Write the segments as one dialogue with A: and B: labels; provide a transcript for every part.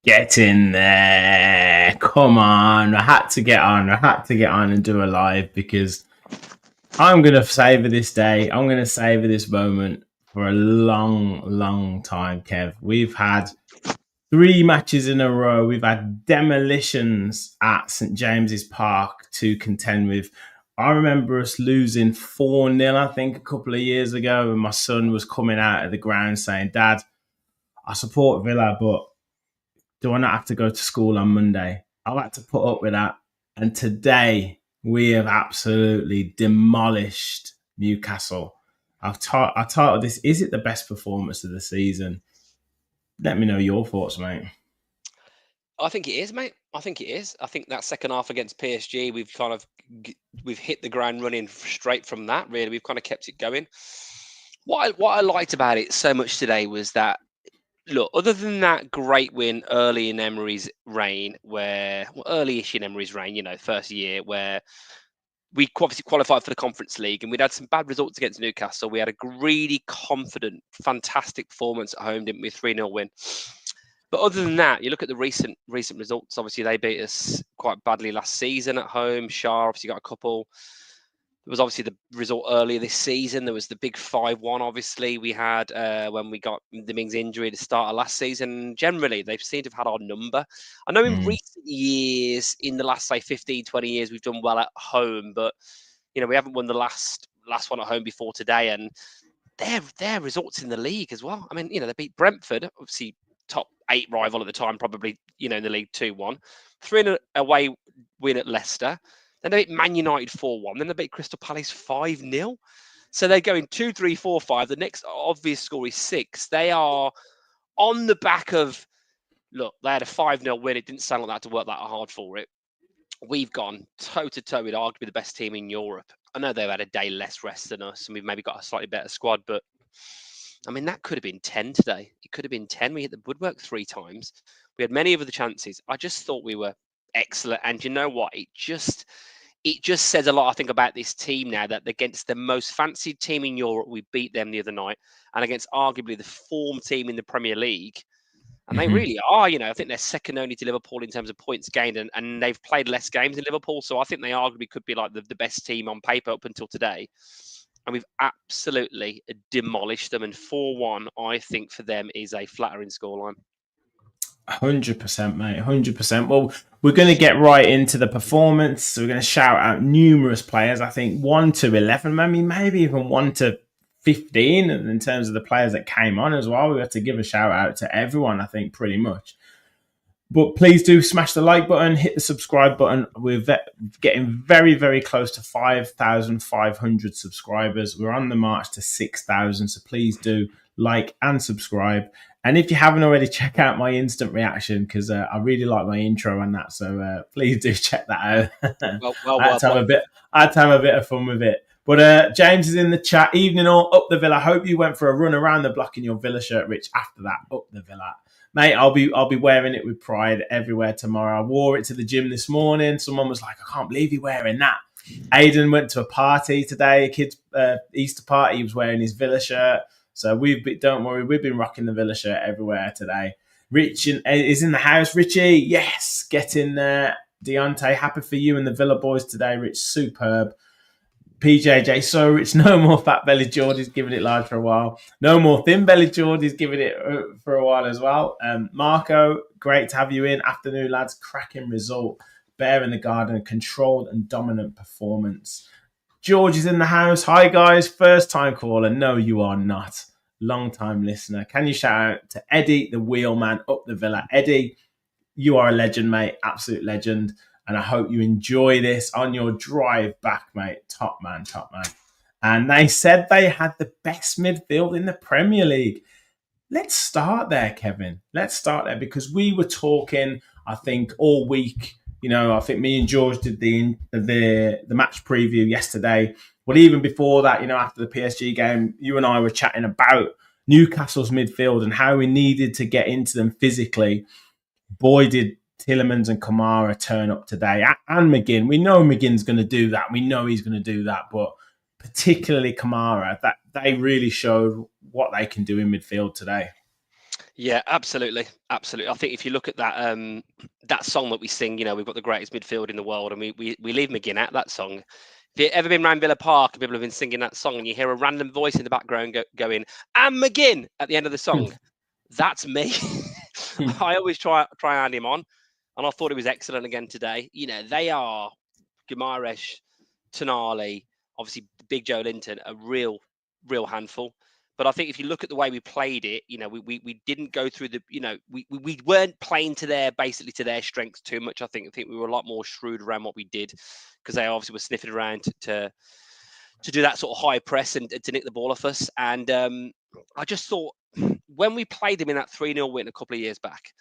A: Get in there. Come on. I had to get on and do a live because I'm going to savor this day. I'm going to savor this moment for a long, long time, Kev. We've had 3 matches in a row. We've had demolitions at St. James's Park to contend with. I remember us losing 4-0, I think, a couple of years ago, and my son was coming out of the ground saying, Dad, I support Villa, but do I not have to go to school on Monday? I've had to put up with that. And today, we have absolutely demolished Newcastle. I titled this, is it the best performance of the season? Let me know your thoughts, mate.
B: I think it is, mate. I think it is. I think that second half against PSG, we've hit the ground running straight from that. Really, we've kind of kept it going. What I liked about it so much today was that, look, other than that great win early in Emery's reign, early-ish in Emery's reign, first year, where we obviously qualified for the Conference League and we'd had some bad results against Newcastle. We had a really confident, fantastic performance at home, didn't we? 3-0 win. But other than that, you look at the recent results. Obviously, they beat us quite badly last season at home. Shah obviously got a couple. There was obviously the result earlier this season. There was the big 5-1, obviously, we had when we got the Mings injury at the start of last season. Generally, they seem to have had our number. I know in recent years, in the last, say, 15, 20 years, we've done well at home. But, we haven't won the last one at home before today. And their results in the league as well. I mean, they beat Brentford, obviously top 8 rival at the time, probably, in the league 2-1. 3-0 away win at Leicester. Then they beat Man United 4-1. Then they beat Crystal Palace 5-0. So they're going 2-3-4-5. The next obvious score is 6. They are on the back of, look, they had a 5-0 win. It didn't sound like that to work that hard for it. We've gone toe-to-toe with arguably the best team in Europe. I know they've had a day less rest than us, and we've maybe got a slightly better squad, but I mean, that could have been 10 today. It could have been 10. We hit the woodwork 3 times. We had many of the chances. I just thought we were excellent. And you know what? It just says a lot, I think, about this team now, that against the most fancied team in Europe, we beat them the other night, and against arguably the form team in the Premier League. And they really are, I think they're second only to Liverpool in terms of points gained, and they've played less games than Liverpool. So I think they arguably could be like the best team on paper up until today. And we've absolutely demolished them. And 4-1, I think, for them is a flattering scoreline.
A: 100%, mate. 100%. Well, we're going to get right into the performance. We're going to shout out numerous players. I think 1 to 11, maybe even 1 to 15 in terms of the players that came on as well. We have to give a shout out to everyone, I think, pretty much. But please do smash the like button, hit the subscribe button. We're getting very, very close to 5,500 subscribers. We're on the march to 6,000. So please do like and subscribe. And if you haven't already, check out my instant reaction because I really like my intro and that. So please do check that out. I had to have a bit of fun with it. But James is in the chat. Evening all, up the Villa. Hope you went for a run around the block in your Villa shirt, Rich. After that, up the Villa. Mate, I'll be wearing it with pride everywhere tomorrow. I wore it to the gym this morning. Someone was like, I can't believe you're wearing that. Aiden went to a party today, a kid's Easter party. He was wearing his Villa shirt. So don't worry, we've been rocking the Villa shirt everywhere today. Rich is in the house. Richie, yes, get in there. Deontay, happy for you and the Villa boys today, Rich. Superb. PJJ, so Rich, no more fat belly Geordie's giving it large for a while. No more thin belly Geordie's giving it for a while as well. Marco, great to have you in. Afternoon, lads. Cracking result. Bear in the garden. Controlled and dominant performance. George is in the house. Hi, guys. First time caller. No, you are not. Long time listener. Can you shout out to Eddie, the wheelman up the Villa? Eddie, you are a legend, mate. Absolute legend. and I hope you enjoy this on your drive back, mate. Top man, top man. And they said they had the best midfield in the Premier League. Let's start there, Kevin. Let's start there because we were talking, I think, all week. I think me and George did the match preview yesterday. But even before that, after the PSG game, you and I were chatting about Newcastle's midfield and how we needed to get into them physically. Boy, did Tielemans and Kamara turn up today. And McGinn. We know McGinn's going to do that. We know he's going to do that. But particularly Kamara, that they really showed what they can do in midfield today.
B: Yeah, absolutely. Absolutely. I think if you look at that that song that we sing, we've got the greatest midfield in the world, and we leave McGinn out that song. If you've ever been around Villa Park and people have been singing that song and you hear a random voice in the background going, "And McGinn" at the end of the song, that's me. I always try and add him on, and I thought it was excellent again today. They are Guimaraes, Tonali, obviously Big Joe Linton, a real handful. But I think if you look at the way we played it, we didn't go through we weren't playing to their strengths too much. I think we were a lot more shrewd around what we did because they obviously were sniffing around to do that sort of high press and to nick the ball off us. And I just thought when we played them in that 3-0 win a couple of years back,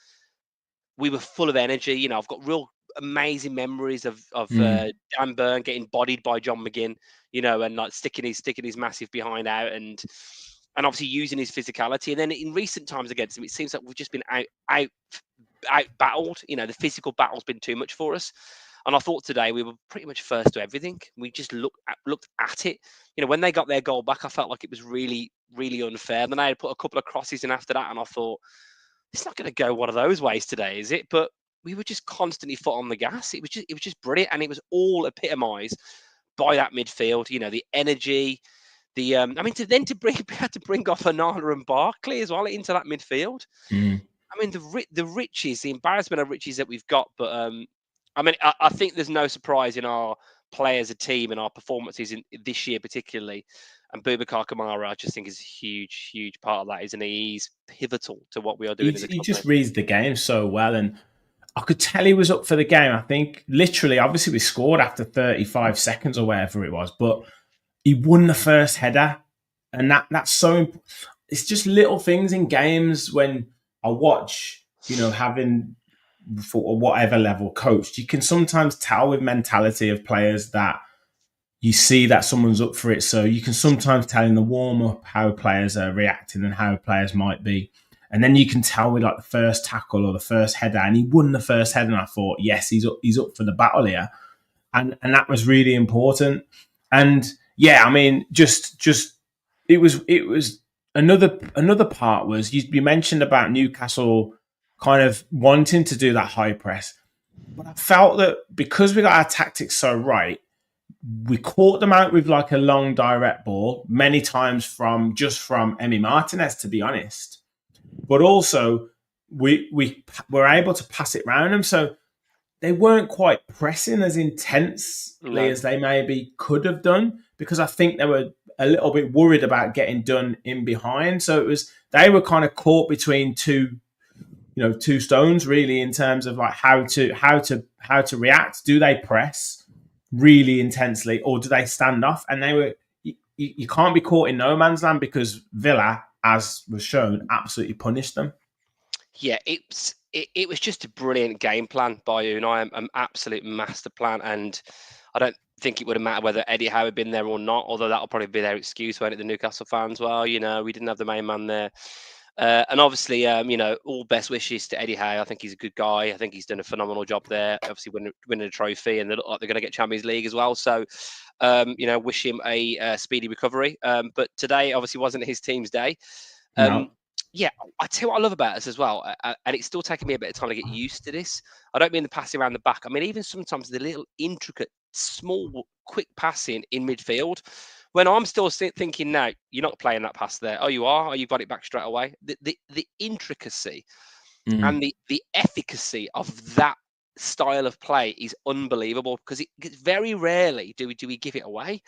B: we were full of energy. I've got real amazing memories of Dan Burn getting bodied by John McGinn, and like sticking his massive behind out and obviously using his physicality. And then in recent times against him, it seems like we've just been out battled. The physical battle's been too much for us. And I thought today we were pretty much first to everything. We just looked at it. When they got their goal back, I felt like it was really, really unfair. And then I had put a couple of crosses in after that, and I thought, it's not going to go one of those ways today, is it? But we were just constantly foot on the gas. It was just brilliant, and it was all epitomised by that midfield. The energy, we had to bring off Onana and Barkley as well into that midfield. The riches, the embarrassment of riches that we've got. But I think there's no surprise in our play as a team and our performances in this year particularly. And Boubacar Kamara, I just think is a huge, huge part of that, isn't he? He's pivotal to what we are doing.
A: He just reads the game so well, and I could tell he was up for the game. I think literally, obviously, we scored after 35 seconds or whatever it was, but he won the first header, and that's so. It's just little things in games when I watch, having for whatever level coached, you can sometimes tell with mentality of players that you see that someone's up for it. So you can sometimes tell in the warm-up how players are reacting and how players might be. And then you can tell with like the first tackle or the first header, and he won the first header, and I thought, yes, he's up for the battle here. And that was really important. And yeah, just it was another part was you mentioned about Newcastle kind of wanting to do that high press. But I felt that because we got our tactics so right, we caught them out with like a long direct ball many times from Emi Martinez, to be honest. But also we were able to pass it around them, so they weren't quite pressing as intensely as they maybe could have done, because I think they were a little bit worried about getting done in behind. So they were kind of caught between two stones really in terms of like how to react. Do they press really intensely, or do they stand off? And they were. You can't be caught in no man's land because Villa, as was shown, absolutely punished them.
B: Yeah, it was just a brilliant game plan by Unai, an absolute master plan, and I don't think it would have mattered whether Eddie Howe had been there or not. Although that'll probably be their excuse, won't it? The Newcastle fans, well, we didn't have the main man there. And obviously, all best wishes to Eddie Howe. I think he's a good guy. I think he's done a phenomenal job there. Obviously, winning a trophy, and they look like they're going to get Champions League as well. So, wish him a speedy recovery. But today, obviously, wasn't his team's day.
A: No.
B: Yeah, I tell you what I love about us as well, and it's still taking me a bit of time to get used to this. I don't mean the passing around the back. I mean, even sometimes the little intricate, small, quick passing in midfield. When I'm still thinking, no, you're not playing that pass there. Oh, you are? Oh, you got it back straight away. The intricacy and the efficacy of that style of play is unbelievable, because very rarely do we give it away.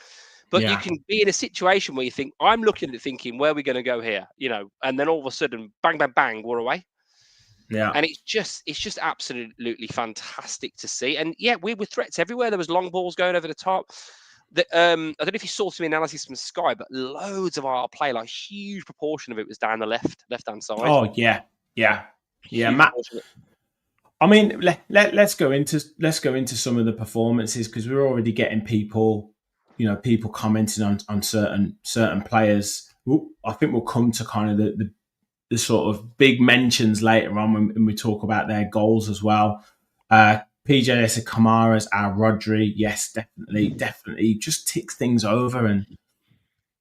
B: But you can be in a situation where you think, I'm looking at it thinking, where are we going to go here? And then all of a sudden, bang, bang, bang, we're away.
A: Yeah.
B: And it's just absolutely fantastic to see. And yeah, we were threats everywhere. There was long balls going over the top. I don't know if you saw some analysis from Sky, but loads of our play, like huge proportion of it was down the left-hand side.
A: Oh yeah.
B: Huge
A: Matt.
B: proportion.
A: I mean, let's go into some of the performances, because we're already getting people commenting on certain players. I think we'll come to kind of the sort of big mentions later on when we talk about their goals as well. PJ said Kamara's our Rodri. Yes, definitely. Just ticks things over. And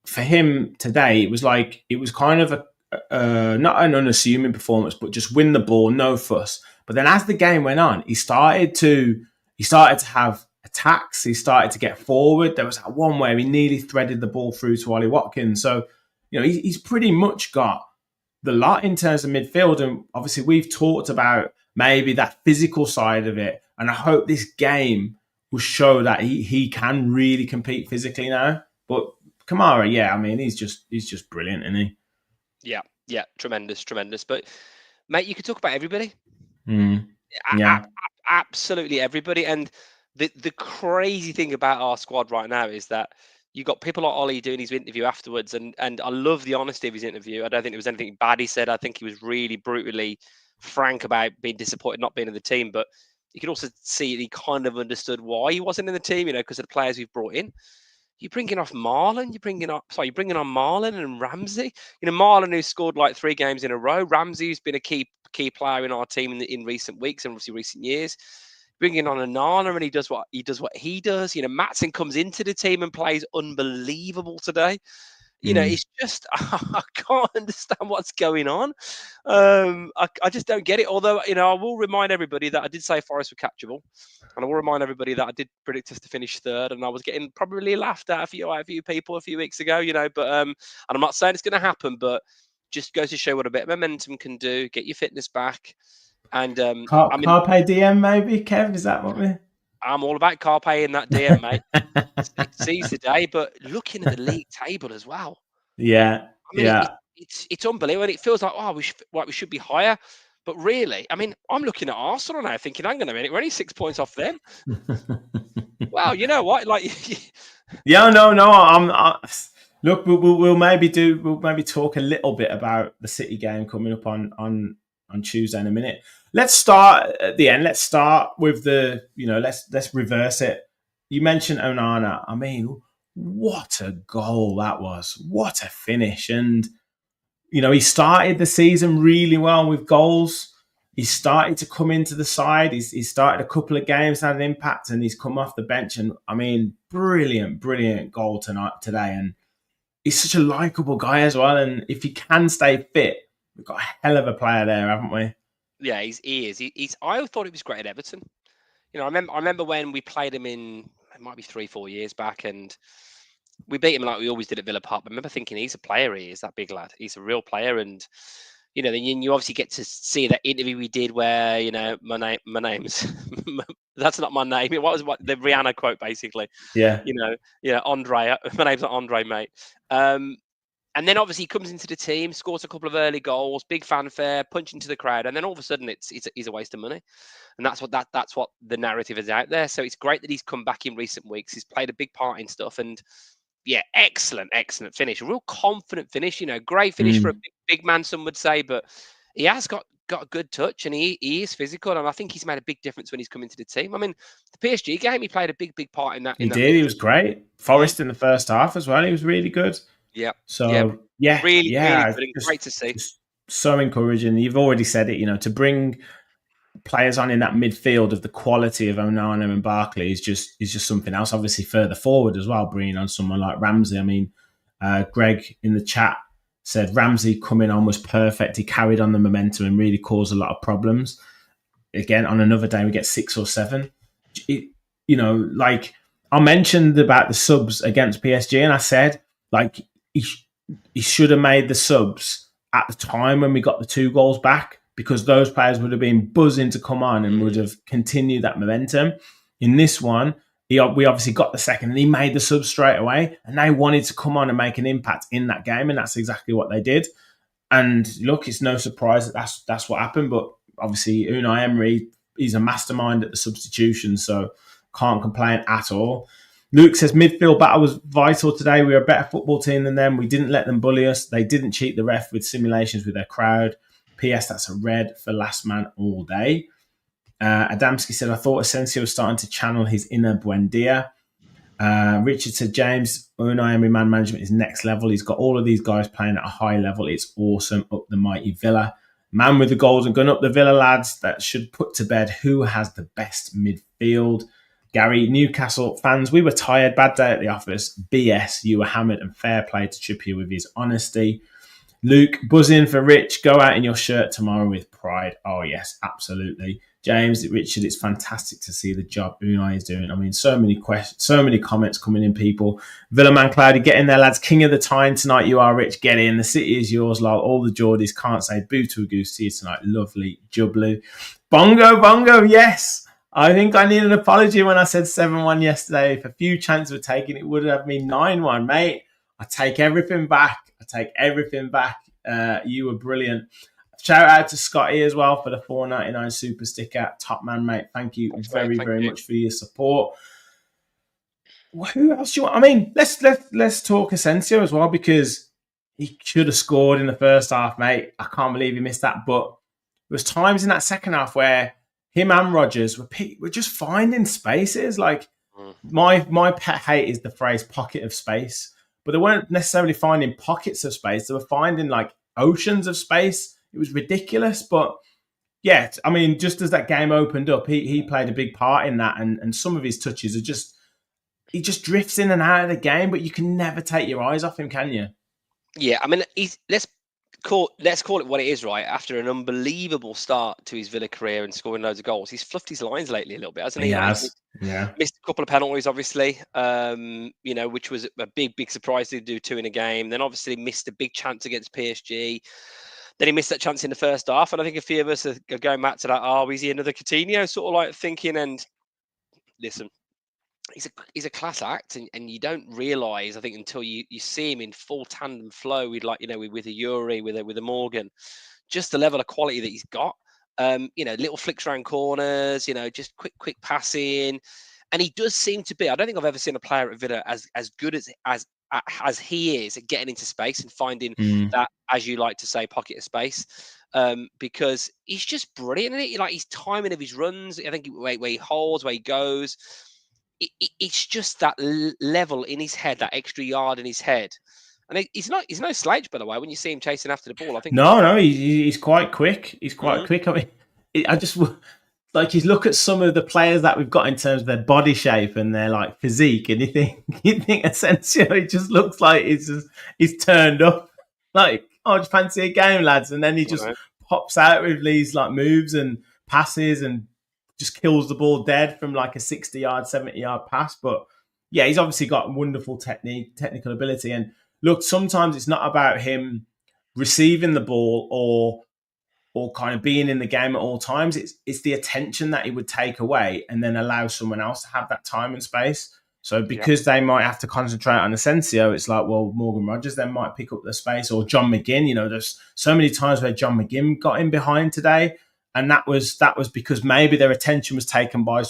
A: for him today, it was kind of a not an unassuming performance, but just win the ball, no fuss. But then as the game went on, he started to have attacks. He started to get forward. There was that one where he nearly threaded the ball through to Ollie Watkins. So, he's pretty much got the lot in terms of midfield. And obviously we've talked about maybe that physical side of it. And I hope this game will show that he can really compete physically now. But Kamara, yeah, I mean, he's just brilliant, isn't he?
B: Yeah, tremendous. But mate, you could talk about everybody.
A: Yeah,
B: Absolutely everybody. And the crazy thing about our squad right now is that you got people like Ollie doing his interview afterwards, and I love the honesty of his interview. I don't think there was anything bad he said. I think he was really brutally frank about being disappointed not being in the team. But you could also see he kind of understood why he wasn't in the team, because of the players we've brought in. You're bringing on Marlon and Ramsey. Marlon, who scored like 3 games in a row. Ramsey, who's been a key player in our team in recent weeks and obviously recent years. Bringing on Onana, and he does what he does. Matson comes into the team and plays unbelievable today. It's just I can't understand what's going on. I just don't get it. Although, I will remind everybody that I did say Forest were catchable, and I will remind everybody that I did predict us to finish 3rd, and I was getting probably laughed at a few people a few weeks ago. But and I'm not saying it's going to happen, but just goes to show what a bit of momentum can do. Get your fitness back, and
A: Carpe Diem, maybe, Kev. Is that what we?
B: I'm all about Carpe in that DM, mate. It sees the day, but looking at the league table as well.
A: Yeah,
B: it's unbelievable. And it feels like we should be higher, but really, I'm looking at Arsenal now, thinking, hang on a minute, we're only 6 points off them. Well, you know what?
A: Yeah, no. Look, we'll maybe talk a little bit about the City game coming up on Tuesday in a minute. Let's start at the end. Let's start with let's reverse it. You mentioned Onana. I mean, what a goal that was. What a finish. And, he started the season really well with goals. He started to come into the side. He's started a couple of games, had an impact, and he's come off the bench. And, brilliant goal today. And he's such a likeable guy as well. And if he can stay fit, we've got a hell of a player there, haven't we?
B: Yeah, he is. I thought it was great at Everton. I remember when we played him it might be 3-4 years back, and we beat him like we always did at Villa Park. I remember thinking, he's a player. He is, that big lad. He's a real player. And then you obviously get to see that interview we did where my name's that's not my name. What the Rihanna quote basically?
A: Yeah.
B: Andre. My name's not Andre, mate. And then obviously he comes into the team, scores a couple of early goals, big fanfare, punch into the crowd, and then all of a sudden he's a waste of money, and that's what the narrative is out there. So it's great that he's come back in recent weeks. He's played a big part in stuff, and yeah, excellent finish, a real confident finish. Great finish for a big man, some would say, but he has got a good touch, and he is physical, and I think he's made a big difference when he's come into the team. The PSG game, he played a big part in that.
A: He was great. Forest in the first half as well. He was really good.
B: Yeah.
A: So
B: really good. Great to see.
A: So encouraging. You've already said it. To bring players on in that midfield of the quality of Onana and Barkley is just something else. Obviously, further forward as well, bringing on someone like Ramsey. Greg in the chat said Ramsey coming on was perfect. He carried on the momentum and really caused a lot of problems. Again, on another day, we get 6 or 7. I mentioned about the subs against PSG, and I said, he should have made the subs at the time when we got the 2 goals back, because those players would have been buzzing to come on and would have continued that momentum. In this one, we obviously got the second, and he made the subs straight away, and they wanted to come on and make an impact in that game, and that's exactly what they did. And look, it's no surprise that that's what happened. But obviously Unai Emery, he's a mastermind at the substitutions, so can't complain at all. Luke says midfield battle was vital today. We were a better football team than them. We didn't let them bully us. They didn't cheat the ref with simulations with their crowd. P.S. That's a red for last man all day. Adamski said, I thought Asensio was starting to channel his inner Buendia. Richard said, James, Unai Emery man management is next level. He's got all of these guys playing at a high level. It's awesome. Up the mighty Villa. Man with the golden gun up the Villa lads. That should put to bed who has the best midfield. Gary, Newcastle fans, we were tired. Bad day at the office. BS, you were hammered, and fair play to Trippier with his honesty. Luke, buzzing for Rich. Go out in your shirt tomorrow with pride. Oh, yes, absolutely. James, Richard, it's fantastic to see the job Unai is doing. I mean, so many questions, so many comments coming in, people. Villaman Cloudy, get in there, lads. King of the Tyne tonight. You are, Rich. Get in. The city is yours, lol. All the Geordies can't say boo to a goose to you tonight. Lovely. Jublu. Bongo, yes. I think I need an apology when I said 7-1 yesterday. If a few chances were taken, it would have been 9-1, mate. I take everything back. You were brilliant. Shout out to Scotty as well for the $4.99 super sticker. Top man, mate. Thank you very much for your support. Who else do you want? I mean, let's talk Asensio as well, because he should have scored in the first half, mate. I can't believe he missed that. But there was times in that second half where him and Rodgers were just finding spaces. Like my pet hate is the phrase "pocket of space," but they weren't necessarily finding pockets of space. They were finding like oceans of space. It was ridiculous, but yeah, I mean, just as that game opened up, he played a big part in that, and some of his touches are just he just drifts in and out of the game, but you can never take your eyes off him, can you?
B: Yeah, I mean, let's call it what it is, right? After an unbelievable start to his Villa career and scoring loads of goals, he's fluffed his lines lately a little bit, hasn't he?
A: He has,
B: Missed a couple of penalties, obviously, which was a big surprise to do 2 in a game. Then obviously missed a big chance against PSG. Then he missed that chance in the first half, and I think a few of us are going back to that. Oh, is he another Coutinho? Sort of like thinking. And listen, he's a class act, and you don't realise, I think, until you see him in full tandem flow with with a Yuri, with a Morgan, just the level of quality that he's got. Little flicks around corners, just quick passing, and he does seem to be. I don't think I've ever seen a player at Villa as good as he is at getting into space and finding that, as you like to say, pocket of space. Because he's just brilliant in it. Like his timing of his runs, I think where he holds, where he goes. It's just that level in his head, that extra yard in his head. And he's no slouch, by the way. When you see him chasing after the ball, I think
A: he's quite quick. He's quite quick. I mean, I just like, you look at some of the players that we've got in terms of their body shape and their like physique, and you think Asensio, he just looks like he's turned up. Like, oh, just fancy a game, lads, and then he just pops out with these like moves and passes and just kills the ball dead from like a 60-yard, 70-yard pass. But yeah, he's obviously got wonderful technical ability. And look, sometimes it's not about him receiving the ball or kind of being in the game at all times. It's the attention that he would take away and then allow someone else to have that time and space. So because they might have to concentrate on Asensio, it's like, well, Morgan Rodgers then might pick up the space, or John McGinn. There's so many times where John McGinn got in behind today. And that was because maybe their attention was taken by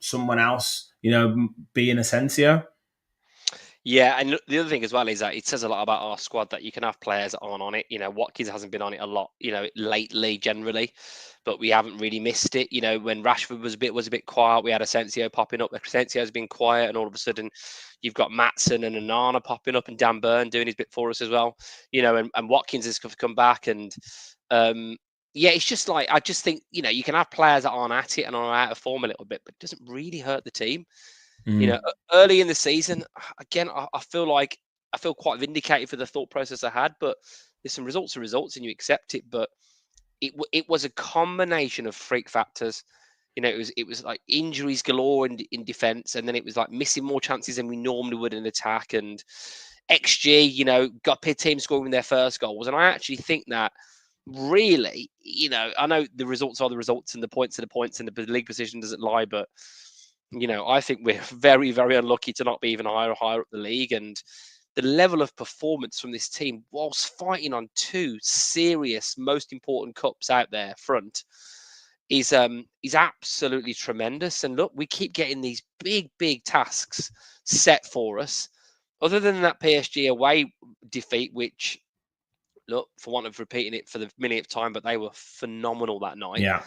A: someone else, being Asensio.
B: Yeah, and the other thing as well is that it says a lot about our squad that you can have players that aren't on it. Watkins hasn't been on it a lot, lately generally, but we haven't really missed it. When Rashford was a bit quiet, we had Asensio popping up. Asensio's been quiet, and all of a sudden you've got Matson and Onana popping up, and Dan Burn doing his bit for us as well. And Watkins has come back, and yeah, it's just like, I just think, you can have players that aren't at it and are out of form a little bit, but it doesn't really hurt the team. Early in the season, again, I feel quite vindicated for the thought process I had, but there's some results are results and you accept it. But it was a combination of freak factors. It was like injuries galore in defense, and then it was like missing more chances than we normally would in attack, and XG, got teams scoring their first goals. And I actually think that, really, I know the results are the results and the points are the points, and the league position doesn't lie, but I think we're very, very unlucky to not be even higher up the league. And the level of performance from this team, whilst fighting on 2 serious, most important cups out there front, is absolutely tremendous. And look, we keep getting these big tasks set for us. Other than that PSG away defeat, which, look, for want of repeating it for the millionth time, but they were phenomenal that night.
A: Yeah.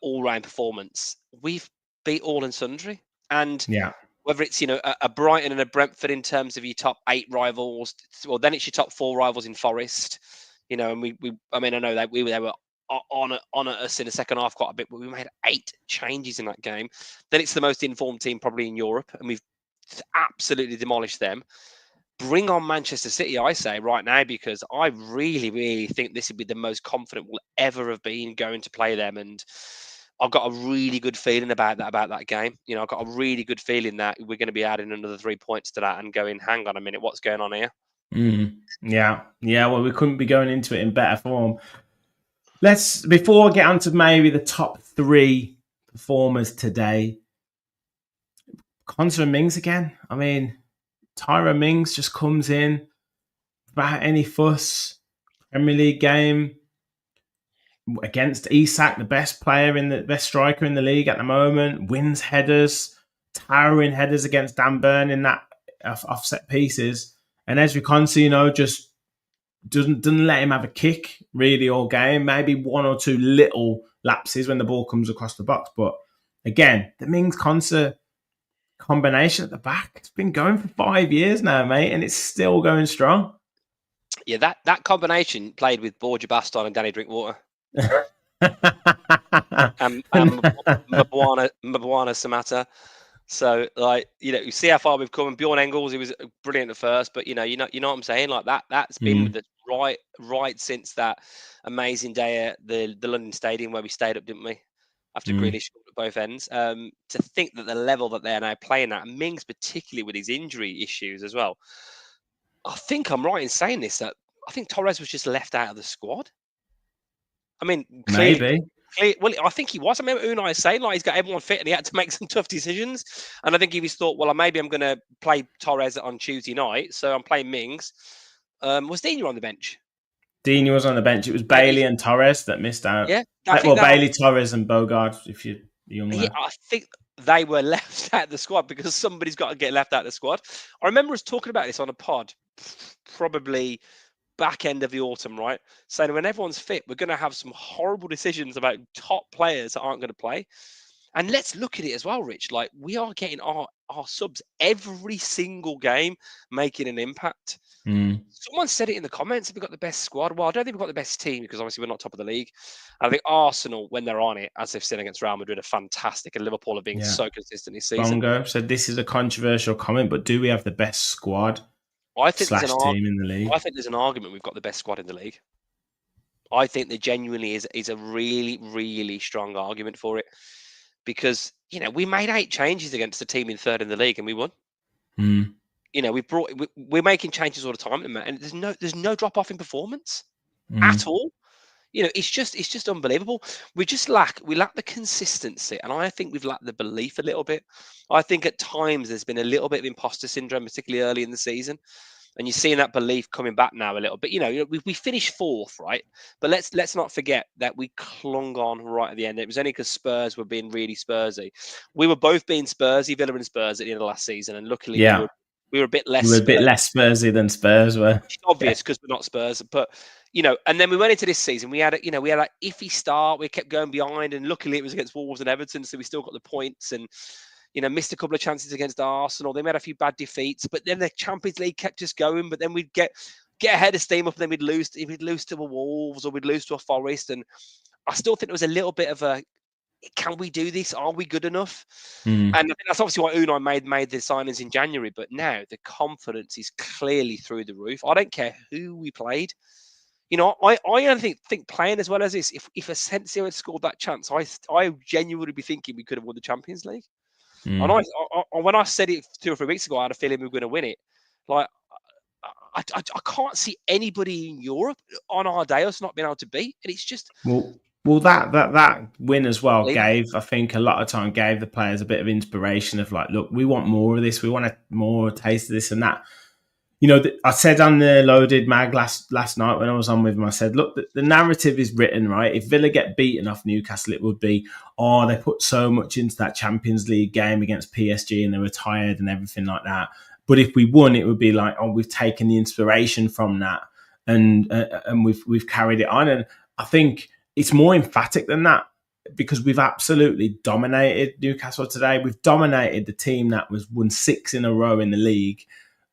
B: All-round performance. We've beat all and sundry. And
A: Yeah.
B: whether it's, a Brighton and a Brentford in terms of your top 8 rivals, well, then it's your top 4 rivals in Forest. And I know that they were on at us in the second half quite a bit, but we made 8 changes in that game. Then it's the most informed team probably in Europe, and we've absolutely demolished them. Bring on Manchester City, I say, right now, because I really think this would be the most confident we'll ever have been going to play them. And I've got a really good feeling about that game. I've got a really good feeling that we're going to be adding another 3 points to that and going, hang on a minute, what's going on here?
A: Yeah. Well, we couldn't be going into it in better form. Before I get on to maybe the top 3 performers today, Konsa and Mings again. I mean, Tyrone Mings just comes in without any fuss. Premier League game against Isak, the best striker in the league at the moment. Wins headers, towering headers against Dan Burn in that offset pieces. And Ezri Konsa, just doesn't let him have a kick really all game. Maybe 1 or 2 little lapses when the ball comes across the box. But again, the Mings Konsa combination at the back, it's been going for 5 years now, mate, and it's still going strong.
B: Yeah, that combination played with Borja Baston and Danny Drinkwater. and Mbwana Samata. So, you see how far we've come. And Bjorn Engels, he was brilliant at first, but you know what I'm saying. Like that's been with the right since that amazing day at the London Stadium where we stayed up, didn't we? After Grealish scored at both ends. To think that the level that they're now playing at, and Mings particularly with his injury issues as well. I think I'm right in saying this, that I think Torres was just left out of the squad. I mean,
A: maybe.
B: Well, I think he was. I remember Unai saying he's got everyone fit and he had to make some tough decisions. And I think he was thought, well, maybe I'm going to play Torres on Tuesday night, so I'm playing Mings. Was Dino on the bench?
A: Dino was on the bench. It was Bailey and Torres that missed out.
B: Yeah,
A: Bailey, Torres, and Bogard. If you're young,
B: yeah, I think they were left out of the squad because somebody's got to get left out of the squad. I remember us talking about this on a pod, probably back end of the autumn, right? Saying when everyone's fit, we're going to have some horrible decisions about top players that aren't going to play. And let's look at it as well, Rich. Like, we are getting our subs every single game making an impact. Someone said it in the comments, have we got the best squad? Well, I don't think we've got the best team because obviously we're not top of the league. And I think Arsenal, when they're on it, as they've seen against Real Madrid, are fantastic. And Liverpool are being so consistent this season.
A: Bongo said this is a controversial comment, but do we have the best squad? I think team in the league.
B: I think there's an argument we've got the best squad in the league. I think there genuinely is a really strong argument for it. Because, we made 8 changes against the team in 3rd in the league and we won. We're making changes all the time, and there's no drop off in performance at all. It's just unbelievable. We lack the consistency, and I think we've lacked the belief a little bit. I think at times there's been a little bit of imposter syndrome, particularly early in the season. And you're seeing that belief coming back now a little bit. We finished 4th, right? But let's not forget that we clung on right at the end. It was only because Spurs were being really Spursy. We were both being Spursy, Villa and Spurs at the end of last season, and luckily we were a bit less.
A: We were a bit less Spursy than Spurs were.
B: It's obvious because we're not Spurs, but and then we went into this season. We had an iffy start. We kept going behind, and luckily it was against Wolves and Everton, so we still got the points and. Missed a couple of chances against Arsenal. They made a few bad defeats, but then the Champions League kept us going. But then we'd get ahead of steam up, and then we'd lose to the Wolves or we'd lose to a Forest. And I still think there was a little bit of a, can we do this? Are we good enough? And I think that's obviously why Unai made the signings in January. But now the confidence is clearly through the roof. I don't care who we played. I only think playing as well as this, if Asensio had scored that chance, I genuinely would be thinking we could have won the Champions League. And when I said it 2 or 3 weeks ago, I had a feeling we were going to win it. Like, I can't see anybody in Europe on our day us not being able to beat. And it's just...
A: Well, that win as well gave the players a bit of inspiration of like, look, we want more of this. We want more taste of this and that. I said on the Loaded Mag last night when I was on with him, I said, look, the narrative is written, right? If Villa get beaten off Newcastle, it would be, oh, they put so much into that Champions League game against PSG and they were tired and everything like that. But if we won, it would be like, oh, we've taken the inspiration from that and we've carried it on. And I think it's more emphatic than that because we've absolutely dominated Newcastle today. We've dominated the team that was won 6 in a row in the league,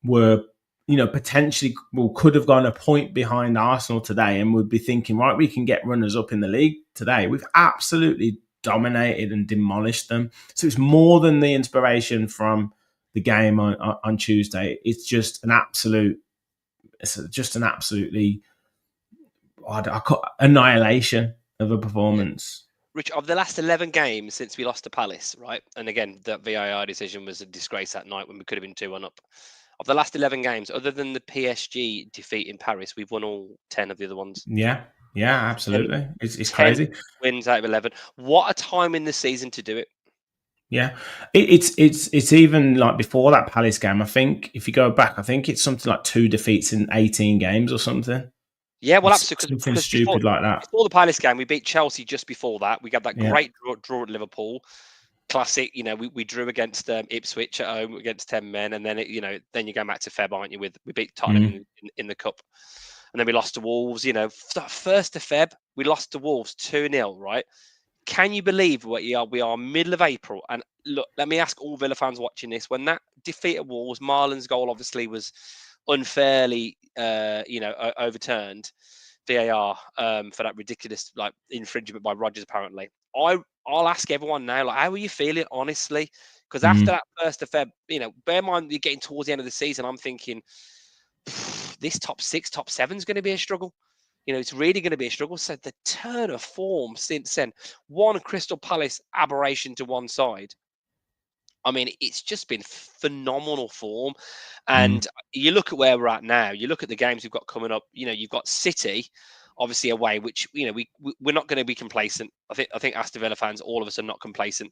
A: were potentially could have gone a point behind Arsenal today and would be thinking, right, we can get runners up in the league today. We've absolutely dominated and demolished them. So it's more than the inspiration from the game on Tuesday. It's just an absolutely annihilation of a performance.
B: Rich, of the last 11 games since we lost to Palace, right? And again, that VAR decision was a disgrace that night when we could have been 2-1 up. Of the last 11 games, other than the PSG defeat in Paris, we've won all 10 of the other ones.
A: Yeah, absolutely. It's crazy.
B: Wins out of 11. What a time in the season to do it.
A: Yeah, it's even like before that Palace game. I think if you go back, I think it's something like 2 defeats in 18 games or something.
B: Yeah, well, absolutely.
A: Something stupid like that.
B: Before the Palace game, we beat Chelsea just before that. We got that great draw at Liverpool. Classic, we drew against Ipswich at home against 10 men, and then then you go back to Feb, aren't you? We beat Tottenham in the cup, and then we lost to Wolves. First of Feb, we lost to Wolves 2-0. Right? Can you believe what we are middle of April? And look, let me ask all Villa fans watching this: when that defeat at Wolves, Marlon's goal obviously was unfairly, overturned. VAR for that ridiculous infringement by Rodgers apparently. I'll ask everyone now, how are you feeling, honestly? Because after that 1st of Feb, bear in mind you're getting towards the end of the season. I'm thinking this top 6, top 7 is going to be a struggle. It's really going to be a struggle. So the turn of form since then, one Crystal Palace aberration to one side. I mean, it's just been phenomenal form. And you look at where we're at now. You look at the games we've got coming up. You've got City, obviously away, which we're not going to be complacent. I think Aston Villa fans, all of us, are not complacent.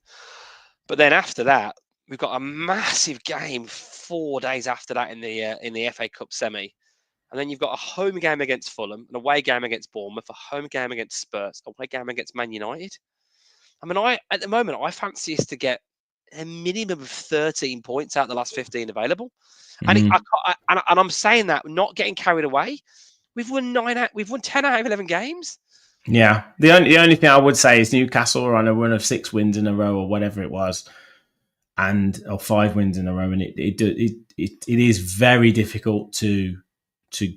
B: But then after that, we've got a massive game 4 days after that in the FA Cup semi, and then you've got a home game against Fulham, an away game against Bournemouth, a home game against Spurs, a away game against Man United. I mean, at the moment, I fancy us to get a minimum of 13 points out of the last 15 available, and I'm saying that not getting carried away. We've won 10 out of 11 games.
A: Yeah, the only thing I would say is Newcastle are on a run of 6 wins in a row or whatever it was, or 5 wins in a row, and it is very difficult to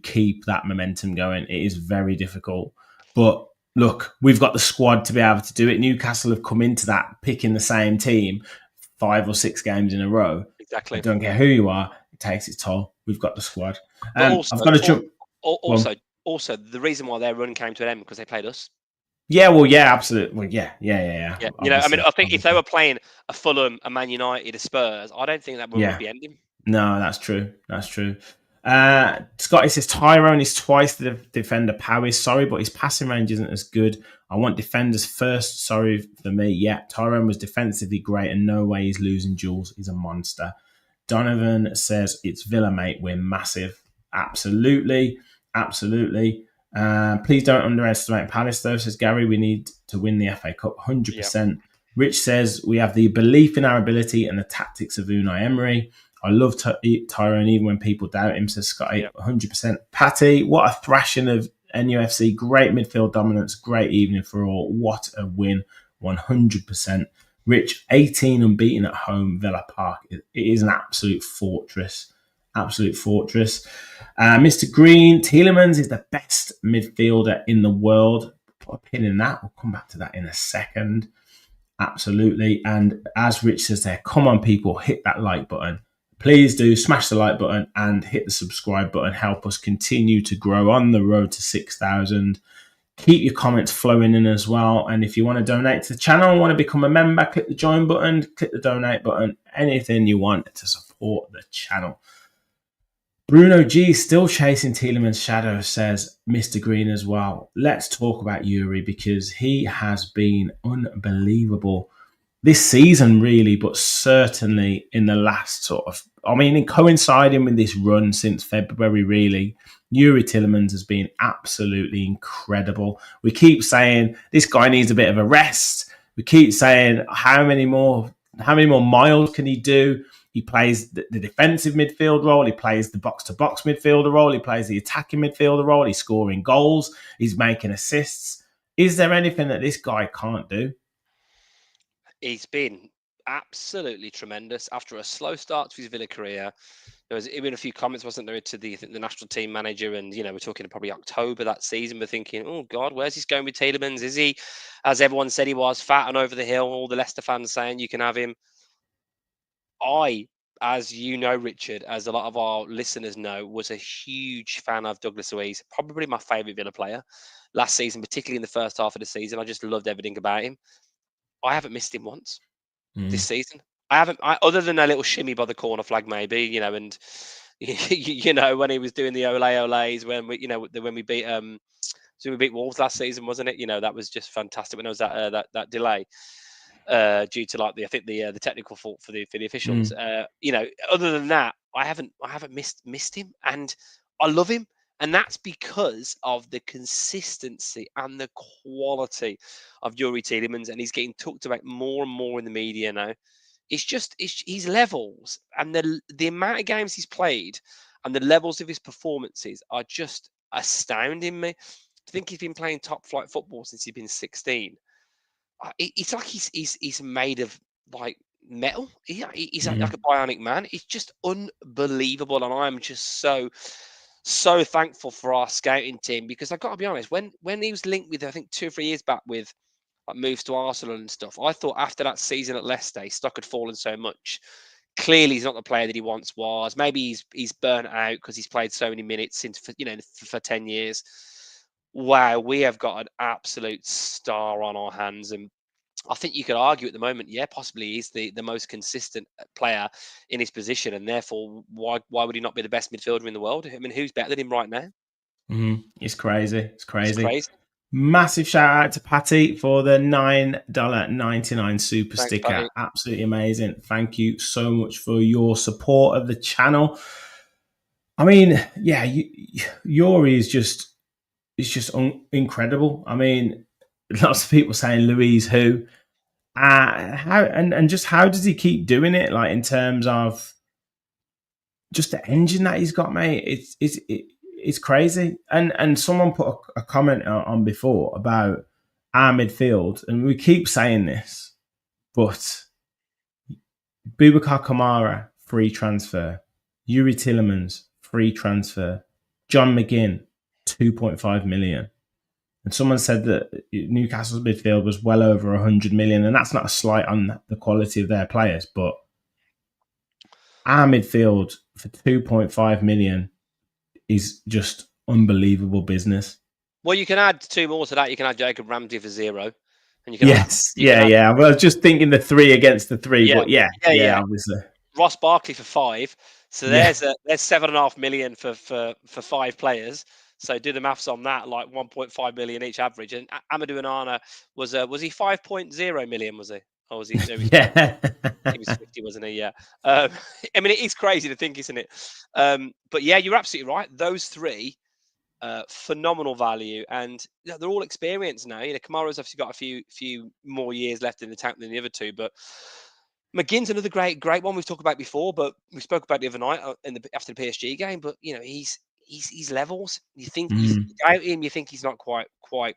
A: keep that momentum going. It is very difficult, but look, we've got the squad to be able to do it. Newcastle have come into that picking the same team 5 or 6 games in a row.
B: Exactly.
A: I don't care who you are; it takes its toll. We've got the squad.
B: Also,
A: I've got to jump.
B: Also, the reason why their run came to an end because they played us.
A: Yeah, well, yeah, absolutely. Well, yeah.
B: I think if they were playing a Fulham, a Man United, a Spurs, I don't think that would be ending.
A: No, that's true. Scotty says Tyrone is twice the defender Powys. Sorry, but his passing range isn't as good. I want defenders first. Sorry for me. Yeah, Tyrone was defensively great and no way he's losing duels. He's a monster. Donovan says it's Villa, mate. We're massive. Absolutely. Please don't underestimate Palace, though, says Gary. We need to win the FA Cup 100%. Yep. Rich says we have the belief in our ability and the tactics of Unai Emery. I love Tyrone even when people doubt him, says Scotty. Yep. 100%. Patty, what a thrashing of NUFC. Great midfield dominance. Great evening for all. What a win. 100%. Rich, 18 unbeaten at home, Villa Park. It is an absolute fortress. Mr. Green, Tielemans is the best midfielder in the world. Put a pin in that. We'll come back to that in a second. Absolutely. And as Rich says there, come on, people, hit that like button. Please do smash the like button and hit the subscribe button. Help us continue to grow on the road to 6,000. Keep your comments flowing in as well. And if you want to donate to the channel and want to become a member, click the join button, click the donate button, anything you want to support the channel. Bruno G still chasing Tielemans' shadow, says Mr. Green as well. Let's talk about Yuri because he has been unbelievable this season, really, but certainly in the last sort of, coinciding with this run since February, really, Yuri Tielemans has been absolutely incredible. We keep saying this guy needs a bit of a rest. We keep saying how many more miles can he do? He plays the defensive midfield role. He plays the box-to-box midfielder role. He plays the attacking midfielder role. He's scoring goals. He's making assists. Is there anything that this guy can't do?
B: He's been absolutely tremendous after a slow start to his Villa career. There was even a few comments, wasn't there, to the national team manager, and we're talking probably October that season. We're thinking, oh God, where's this going with Tielemans? Is he, as everyone said he was, fat and over the hill? All the Leicester fans saying you can have him. As you know, Richard, as a lot of our listeners know, was a huge fan of Douglas Luiz. Probably my favourite Villa player last season, particularly in the first half of the season. I just loved everything about him. I haven't missed him once this season. I haven't, other than a little shimmy by the corner flag, maybe, and when he was doing the ole oles when we beat so we beat Wolves last season, wasn't it? That was just fantastic when there was that delay due to the technical fault for the officials. Other than that, I haven't missed him, and I love him. And that's because of the consistency and the quality of Yuri Tielemans, and he's getting talked about more and more in the media now. His levels and the amount of games he's played and the levels of his performances are just astounding me. I think he's been playing top flight football since he's been 16. It's like he's made of like metal. He's like a bionic man. It's just unbelievable, and I'm just so thankful for our scouting team, because I've got to be honest, when he was linked with, I think 2 or 3 years back, with like moves to Arsenal and stuff, I thought after that season at Leicester, his stock had fallen so much. Clearly, he's not the player that he once was. Maybe he's burnt out because he's played so many minutes for 10 years. Wow, we have got an absolute star on our hands, and I think you could argue at the moment, possibly he's the most consistent player in his position, and therefore, why would he not be the best midfielder in the world? I mean, who's better than him right now?
A: It's crazy. It's crazy. Massive shout out to Patty for the $9.99 super
B: Thanks,
A: sticker.
B: Patty.
A: Absolutely amazing. Thank you so much for your support of the channel. I mean, Yuri is just incredible. I mean, lots of people saying Luiz who. How does he keep doing it? Like, in terms of just the engine that he's got, mate, it's crazy. And someone put a comment on before about our midfield, and we keep saying this, but Boubacar Kamara, free transfer. Yuri Tielemans, free transfer. John McGinn, 2.5 million. And someone said that Newcastle's midfield was well over 100 million, and that's not a slight on the quality of their players, but our midfield for 2.5 million is just unbelievable business.
B: Well, you can add 2 more to that. You can add Jacob Ramsey for 0. And you
A: can I was just thinking the 3 against the 3, but obviously.
B: Ross Barkley for 5. So there's 7.5 million for 5 players. So do the maths on that, like 1.5 million each average. And Amadou Onana was he 5.0 million, was he? Or was he? No, he was 50, wasn't he? Yeah. I mean, it is crazy to think, isn't it? But yeah, you're absolutely right. Those 3, phenomenal value, and they're all experienced now. Kamara's obviously got a few more years left in the tank than the other 2, but McGinn's another great one we've talked about before, but we spoke about the other night after the PSG game. But he's levels. You think he's out him, you think he's not quite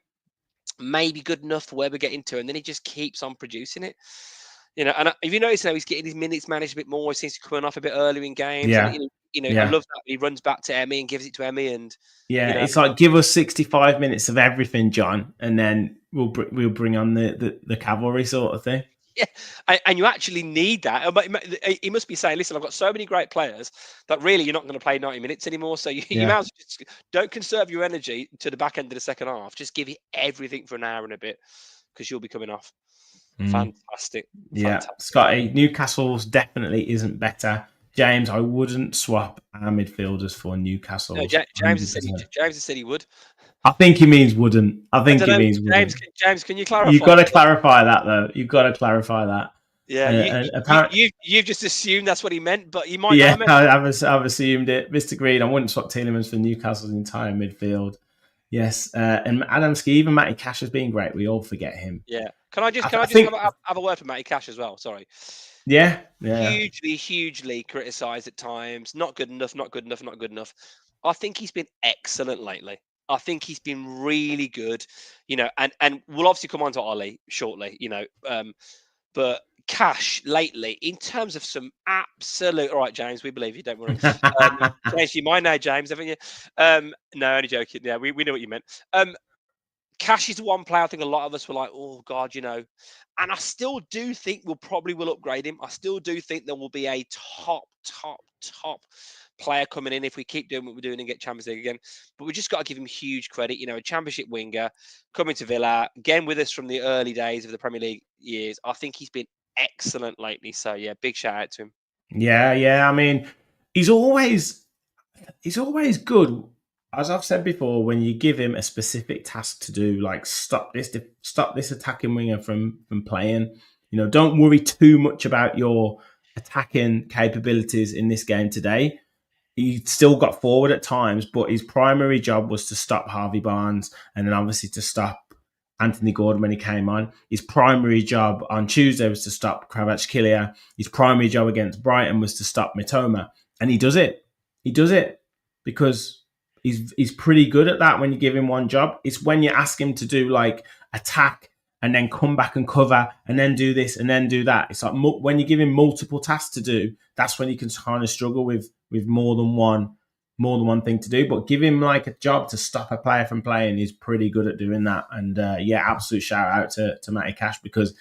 B: maybe good enough for where we're getting to, and then he just keeps on producing it. And if you notice now, he's getting his minutes managed a bit more. He seems to come off a bit earlier in games.
A: Yeah.
B: And, I love that he runs back to Emmy and gives it to Emmy, and
A: it's like, give us 65 minutes of everything, John, and then we'll bring on the cavalry sort of thing.
B: Yeah, and you actually need that. He must be saying, listen, I've got so many great players that really you're not going to play 90 minutes anymore. So you might as well just don't conserve your energy to the back end of the second half. Just give it everything for an hour and a bit, because you'll be coming off. Fantastic.
A: Scotty, Newcastle's definitely isn't better. James, I wouldn't swap our midfielders for Newcastle.
B: No, James has said he would.
A: I think he means wouldn't. I think he means wouldn't.
B: James, can you clarify?
A: You've got to clarify that, though. You've got to clarify that.
B: Yeah,
A: And apparently,
B: you've just assumed that's what he meant, but he might not
A: yeah,
B: have meant.
A: I've assumed it. Mr. Green, I wouldn't swap Tielemans for Newcastle's entire midfield. Yes, and Adamski, even Matty Cash has been great. We all forget him.
B: Yeah. Can I just
A: I
B: have
A: think,
B: have a word for Matty Cash as well? Sorry.
A: yeah.
B: Hugely criticised at times. Not good enough. Not good enough. Not good enough. I think he's been excellent lately. I think he's been really good. And we'll obviously come on to Ollie shortly. But Cash lately, in terms of some absolute. All right, James, we believe you. Don't worry. Changed your mind now, James, haven't you? No, only joking. Yeah, we know what you meant. Cash is the one player I think a lot of us were like, oh God, and I still do think we'll probably will upgrade him. I still do think there will be a top player coming in if we keep doing what we're doing and get Champions League again. But we just got to give him huge credit. A Championship winger coming to Villa again with us from the early days of the Premier League years. I think he's been excellent lately. So yeah, big shout out to him.
A: Yeah. I mean, he's always good. As I've said before, when you give him a specific task to do, like stop this attacking winger from playing, don't worry too much about your attacking capabilities in this game today. He still got forward at times, but his primary job was to stop Harvey Barnes and then obviously to stop Anthony Gordon when he came on. His primary job on Tuesday was to stop Kvaratskhelia. His primary job against Brighton was to stop Mitoma. And he does it. He does it because he's pretty good at that when you give him one job. It's when you ask him to do like attack and then come back and cover and then do this and then do that. It's like when you give him multiple tasks to do, that's when you can kind of struggle with more than one thing to do. But give him like a job to stop a player from playing. He's pretty good at doing that. And absolute shout out to Matty Cash because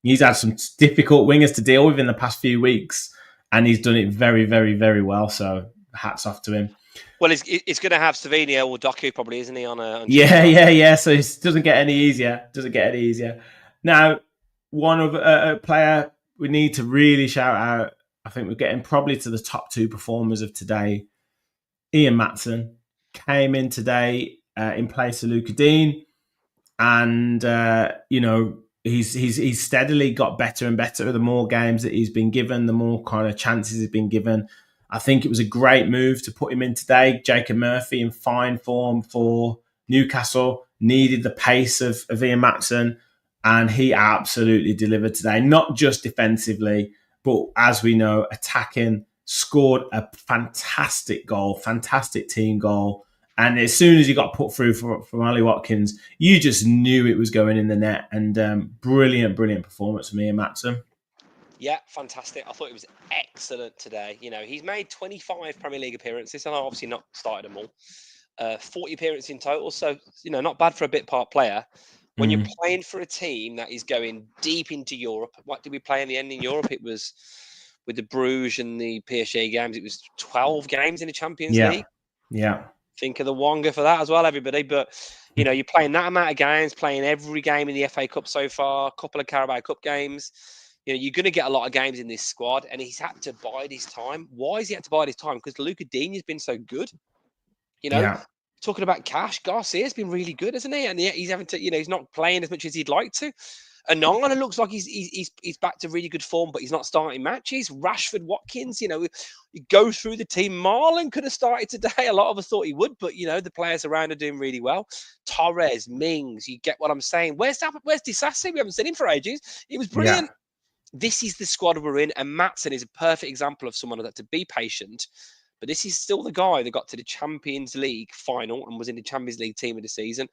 A: he's had some difficult wingers to deal with in the past few weeks, and he's done it very, very, very well. So hats off to him.
B: Well, it's going to have Savinio or Doku probably, isn't he? On
A: yeah. So it doesn't get any easier. Now, one of a player we need to really shout out. I think we're getting probably to the top two performers of today. Ian Matson came in today in place of Luca Dean, and he's steadily got better and better the more games that he's been given, the more kind of chances he's been given. I think it was a great move to put him in today. Jacob Murphy in fine form for Newcastle, needed the pace of Ian Matson, and he absolutely delivered today, not just defensively, but as we know, attacking, scored a fantastic goal, fantastic team goal. And as soon as he got put through from Ollie Watkins, you just knew it was going in the net. And brilliant performance from Ian Matson.
B: Yeah, fantastic. I thought it was excellent today. He's made 25 Premier League appearances, and I've obviously not started them all. 40 appearances in total, so not bad for a bit part player. When you're playing for a team that is going deep into Europe, what did we play in the end in Europe? It was with the Bruges and the PSG games. It was 12 games in the Champions League.
A: Yeah.
B: Think of the Wonga for that as well, everybody. But you're playing that amount of games, playing every game in the FA Cup so far, a couple of Carabao Cup games. You're going to get a lot of games in this squad, and he's had to bide his time. Why has he had to bide his time? Because Luca Digne has been so good. Talking about Cash, Garcia's been really good, hasn't he? And he's having to, he's not playing as much as he'd like to. And Nana looks like he's back to really good form, but he's not starting matches. Rashford, Watkins, you go through the team. Marlon could have started today. A lot of us thought he would, but the players around are doing really well. Torres, Mings, you get what I'm saying. Where's Disasi? We haven't seen him for ages. He was brilliant. Yeah. This is the squad we're in, and Matson is a perfect example of someone that to be patient. But this is still the guy that got to the Champions League final and was in the Champions League team of the season.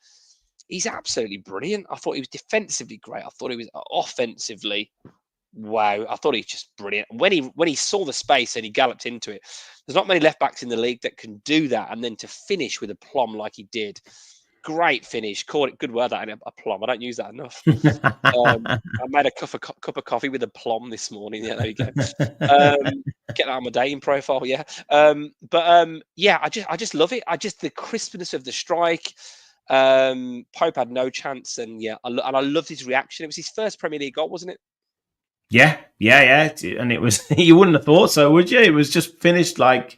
B: He's absolutely brilliant. I thought he was defensively great. I thought he was offensively, wow. I thought he was just brilliant. When he saw the space and he galloped into it, there's not many left backs in the league that can do that. And then to finish with a plum like he did, great finish. Called it good word that a plum. I don't use that enough. I made a cup of coffee with a plum this morning. Yeah, there you go. Get that on my dating profile. Yeah. I just love it. The crispness of the strike. Pope had no chance, and I loved his reaction. It was his first Premier League goal, wasn't it?
A: Yeah. And it was, you wouldn't have thought so, would you? It was just finished like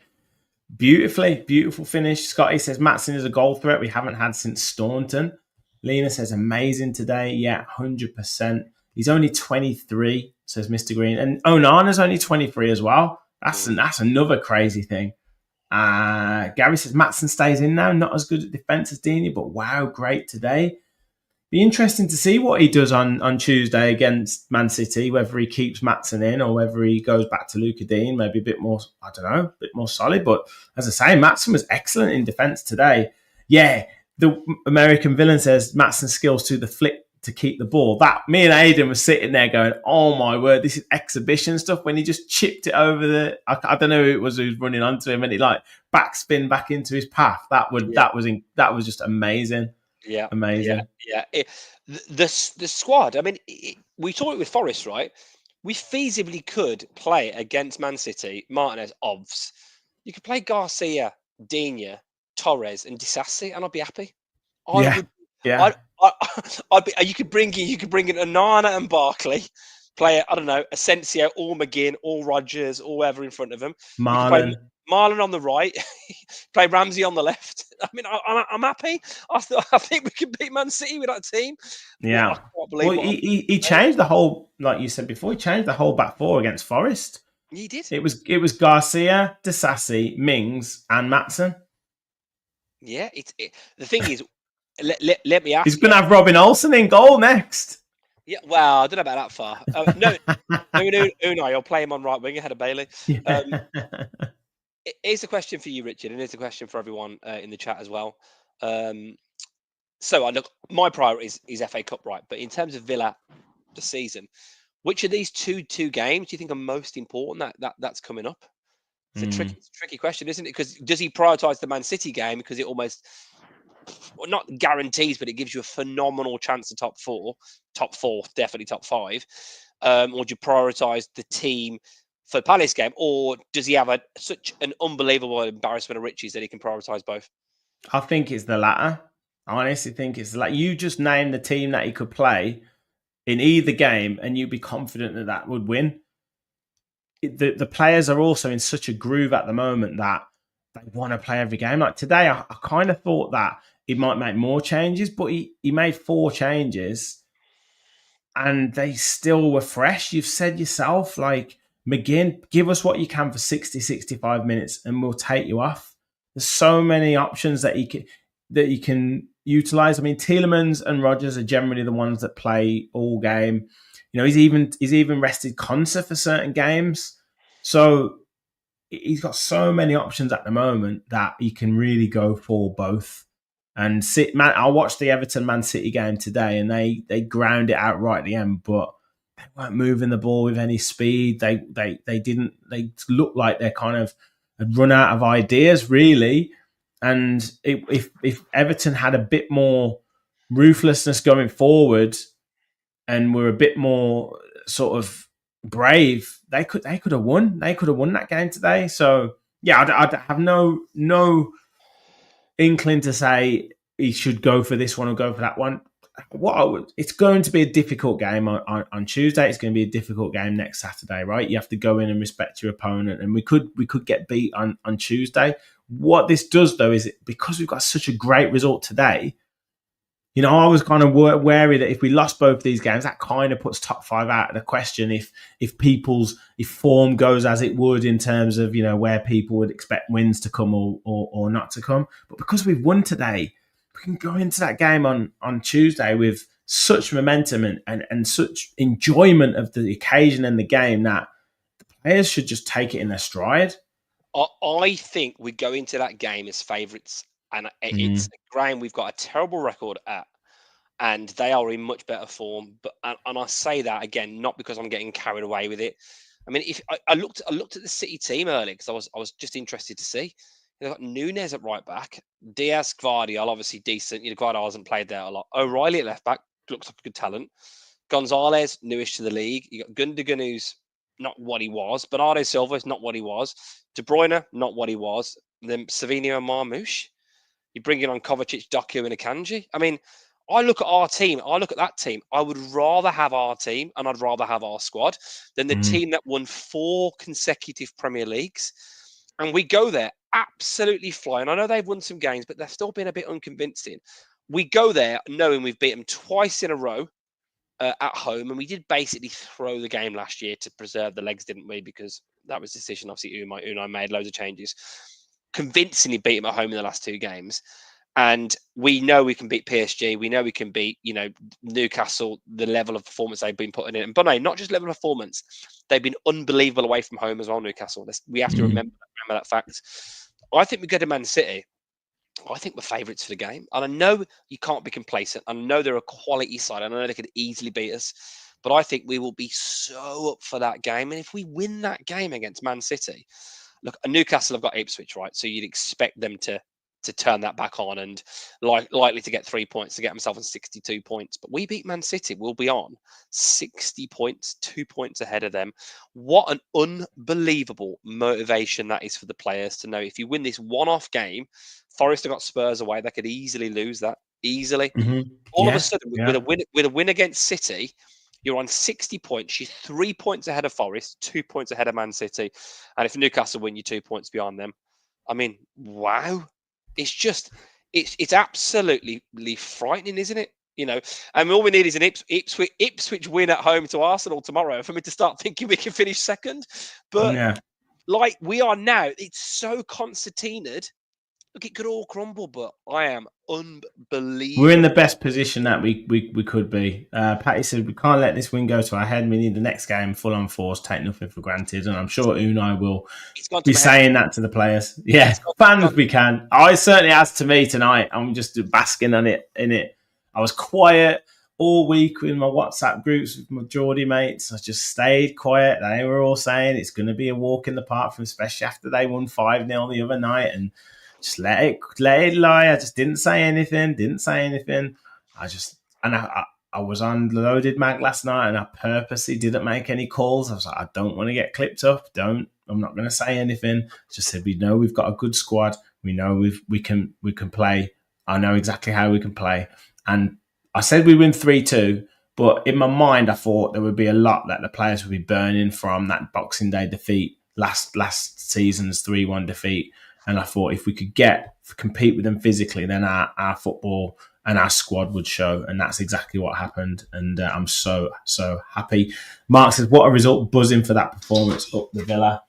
A: beautiful finish. Scotty says Matson is a goal threat we haven't had since Staunton. Lena says amazing today. Yeah, 100%. He's only 23, says Mr. Green. And Onana's only 23 as well. That's another crazy thing. Gary says Matson stays in now, not as good at defence as Dini, but wow, great today. Be interesting to see what he does on Tuesday against Man City, whether he keeps Matson in or whether he goes back to Luka Dean, maybe a bit more, I don't know, a bit more solid. But as I say, Matson was excellent in defence today. Yeah, the American villain says Matson's skills to the flick to keep the ball. That, me and Aidan were sitting there going, oh my word, this is exhibition stuff when he just chipped it over I don't know who it was who was running onto him and he like backspin back into his path. That was just amazing.
B: Yeah,
A: amazing.
B: Yeah. The squad. I mean, we saw it with Forest, right? We feasibly could play against Man City, Martinez, Ovs. You could play Garcia, Digne, Torres, and Disassi, and I'd be happy.
A: Yeah.
B: I'd be. You could bring in Onana and Barkley. Play, I don't know, Asensio or McGinn or Rodgers or whoever in front of them.
A: Marlon.
B: Marlon on the right, play Ramsey on the left. I mean, I'm happy. I think we can beat Man City with that team.
A: Yeah. He changed the whole, like you said before, he changed the whole back four against Forest.
B: He did.
A: It was Garcia, Disassi, Mings, and Matson.
B: Yeah. The thing is, let me ask.
A: He's going to have Robin Olsen in goal next.
B: Yeah, well, I don't know about that far. No, Unai, I'll play him on right wing ahead of Bailey. Yeah. Here's a question for you, Richard, and here's a question for everyone in the chat as well. So, look, my priority is FA Cup, right? But in terms of Villa, the season, which of these two games do you think are most important that's coming up? It's a tricky question, isn't it? Because does he prioritise the Man City game because it almost, well, not guarantees, but it gives you a phenomenal chance to top four, definitely top five, or do you prioritise the team for the Palace game, or does he have such an unbelievable embarrassment of riches that he can prioritise both?
A: I think it's the latter. I honestly think it's like you just name the team that he could play in either game, and you'd be confident that would win. The players are also in such a groove at the moment that they want to play every game. Like today, I kind of thought that he might make more changes, but he made 4 changes, and they still were fresh. You've said yourself, like, McGinn, give us what you can for 60, 65 minutes and we'll take you off. There's so many options that you can utilize. I mean, Tielemans and Rodgers are generally the ones that play all game. You know, he's even rested Konsa for certain games. So he's got so many options at the moment that he can really go for both. And I watched the Everton Man City game today, and they ground it out right at the end, but they weren't moving the ball with any speed. They looked like they kind of had run out of ideas, really. And if Everton had a bit more ruthlessness going forward and were a bit more sort of brave, they could have won. They could have won that game today. So yeah, I'd have no inkling to say he should go for this one or go for that one. It's going to be a difficult game on Tuesday. It's going to be a difficult game next Saturday, right? You have to go in and respect your opponent, and we could get beat on Tuesday. What this does, though, is because we've got such a great result today, you know, I was kind of wary that if we lost both these games, that kind of puts top 5 out of the question. If form goes as it would in terms of, you know, where people would expect wins to come or not to come, but because we've won today, we can go into that game on Tuesday with such momentum and such enjoyment of the occasion and the game that the players should just take it in their stride.
B: I think we go into that game as favourites, and it's a ground we've got a terrible record at, and they are in much better form. But and I say that again, not because I'm getting carried away with it. I mean, if I looked at the City team earlier because I was just interested to see. They've got Nunez at right back, Diaz, Gvardiol, obviously decent. You know, Gvardiol hasn't played there a lot. O'Reilly at left back, looks like a good talent. Gonzalez, newish to the league. You got Gundogan, who's not what he was. Bernardo Silva is not what he was. De Bruyne, not what he was. Then Savinho and Marmoush. You're bringing on Kovacic, Doku, and Akanji. I mean, I look at our team. I look at that team. I would rather have our team, and I'd rather have our squad than the team that won 4 consecutive Premier Leagues. And we go there absolutely flying. I know they've won some games, but they've still been a bit unconvincing. We go there knowing we've beat them twice in a row. at home, and we did basically throw the game last year to preserve the legs, didn't we? Because that was a decision, obviously, Unai made loads of changes. Convincingly beat him at home in the last 2 games. And we know we can beat PSG. We know we can beat, Newcastle, the level of performance they've been putting in. But no, not just level of performance. They've been unbelievable away from home as well, Newcastle. We have to remember that fact. I think we go to Man City. I think we're favourites for the game. And I know you can't be complacent. I know they're a quality side. I know they could easily beat us. But I think we will be so up for that game. And if we win that game against Man City, look, Newcastle have got Ipswich, right? So you'd expect them to turn that back on and likely to get 3 points to get themselves on 62 points. But we beat Man City, we'll be on 60 points, 2 points ahead of them. What an unbelievable motivation that is for the players to know if you win this one-off game, Forest have got Spurs away, they could easily lose that, easily. All of a sudden, with a win against City, you're on 60 points. You're 3 points ahead of Forest, 2 points ahead of Man City. And if Newcastle win, you're 2 points behind them. I mean, wow. It's just, it's absolutely frightening, isn't it? And all we need is an Ipswich win at home to Arsenal tomorrow for me to start thinking we can finish second. But like we are now, it's so concertinaed. Look, it could all crumble, but I am unbelievable.
A: We're in the best position that we could be. Patty said we can't let this win go to our head. We need the next game full on force, take nothing for granted. And I'm sure Unai will be saying that to the players. Yeah, fans we can. I certainly has to me tonight. I'm just basking in it. I was quiet all week with my WhatsApp groups with my Geordie mates. I just stayed quiet. They were all saying it's going to be a walk in the park, especially after they won 5-0 the other night. And just let it lie. I just didn't say anything. I was on loaded mag last night and I purposely didn't make any calls. I was like, I don't want to get clipped up. I'm not going to say anything. Just said, we know we've got a good squad. We know we can play. I know exactly how we can play. And I said we win 3-2, but in my mind, I thought there would be a lot that the players would be burning from that Boxing Day defeat, last season's 3-1 defeat. And I thought if we could compete with them physically, then our football and our squad would show. And that's exactly what happened. And I'm so, so happy. Mark says, what a result, buzzing for that performance up the Villa.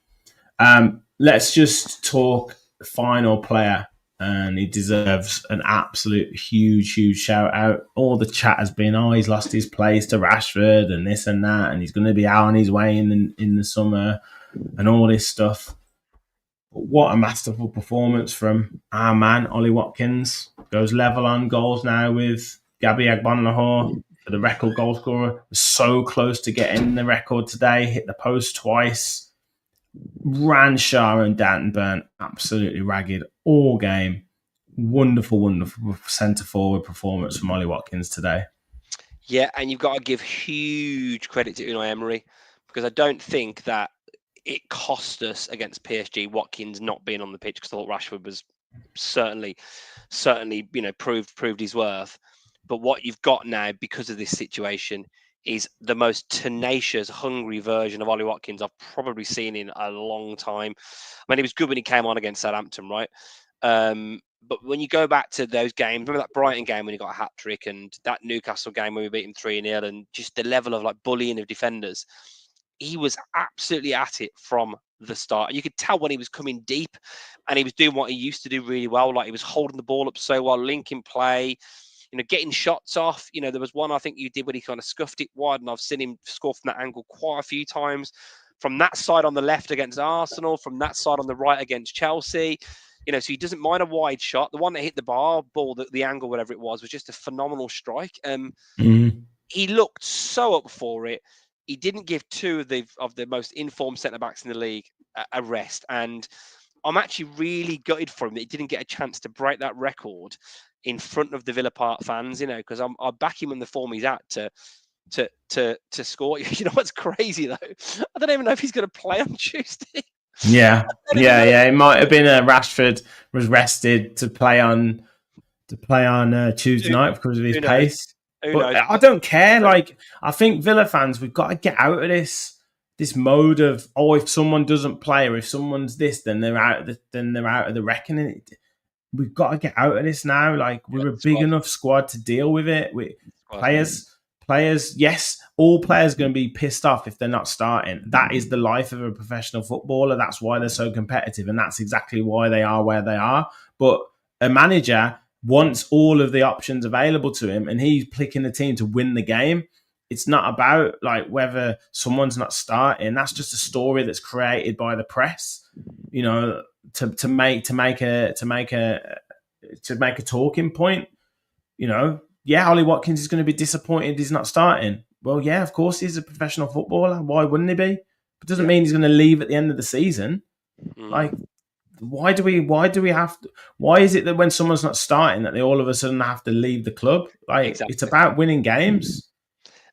A: Let's just talk final player. And he deserves an absolute huge, huge shout out. All the chat has been, he's lost his place to Rashford and this and that. And he's going to be out on his way in the summer and all this stuff. What a masterful performance from our man, Ollie Watkins. Goes level on goals now with Gabby Agbonlahor for the record goal scorer. Was so close to getting the record today. Hit the post twice. Ran Shah and Danton absolutely ragged all game. Wonderful, wonderful centre-forward performance from Ollie Watkins today.
B: Yeah, and you've got to give huge credit to Unai Emery because I don't think that it cost us against PSG Watkins not being on the pitch because I thought Rashford was certainly proved his worth. But what you've got now because of this situation is the most tenacious, hungry version of Ollie Watkins I've probably seen in a long time. I mean, he was good when he came on against Southampton, right? But when you go back to those games, remember that Brighton game when he got a hat-trick and that Newcastle game when we beat him 3-0 and just the level of like bullying of defenders, he was absolutely at it from the start. And you could tell when he was coming deep and he was doing what he used to do really well. Like he was holding the ball up so well, linking play, getting shots off. There was one I think you did when he kind of scuffed it wide and I've seen him score from that angle quite a few times. From that side on the left against Arsenal, from that side on the right against Chelsea. So he doesn't mind a wide shot. The one that hit the bar, ball, the angle, whatever it was just a phenomenal strike. He looked so up for it. He didn't give two of the most informed centre-backs in the league a rest. And I'm actually really gutted for him that he didn't get a chance to break that record in front of the Villa Park fans, I back him in the form he's at to score. What's crazy, though? I don't even know if he's going to play on Tuesday.
A: Yeah. It might have been Rashford was rested to play on Tuesday night because of his pace. But I don't care. Like, I think Villa fans, we've got to get out of this mode of if someone doesn't play or if someone's this, then they're out of the reckoning. We've got to get out of this now. Like, we're a big enough squad to deal with it. Players players, yes, all players are going to be pissed off if they're not starting. That is the life of a professional footballer. That's why they're so competitive, and that's exactly why they are where they are. But a manager wants all of the options available to him, and he's picking the team to win the game. It's not about like whether someone's not starting. That's just a story that's created by the press, you know, to make a talking point. You know, yeah, Ollie Watkins is going to be disappointed he's not starting. Well, yeah, of course he's a professional footballer. Why wouldn't he be? It doesn't mean he's going to leave at the end of the season. Like, why do we have to? Why is it that when someone's not starting that they all of a sudden have to leave the club? Like,
B: Exactly.
A: It's about winning games.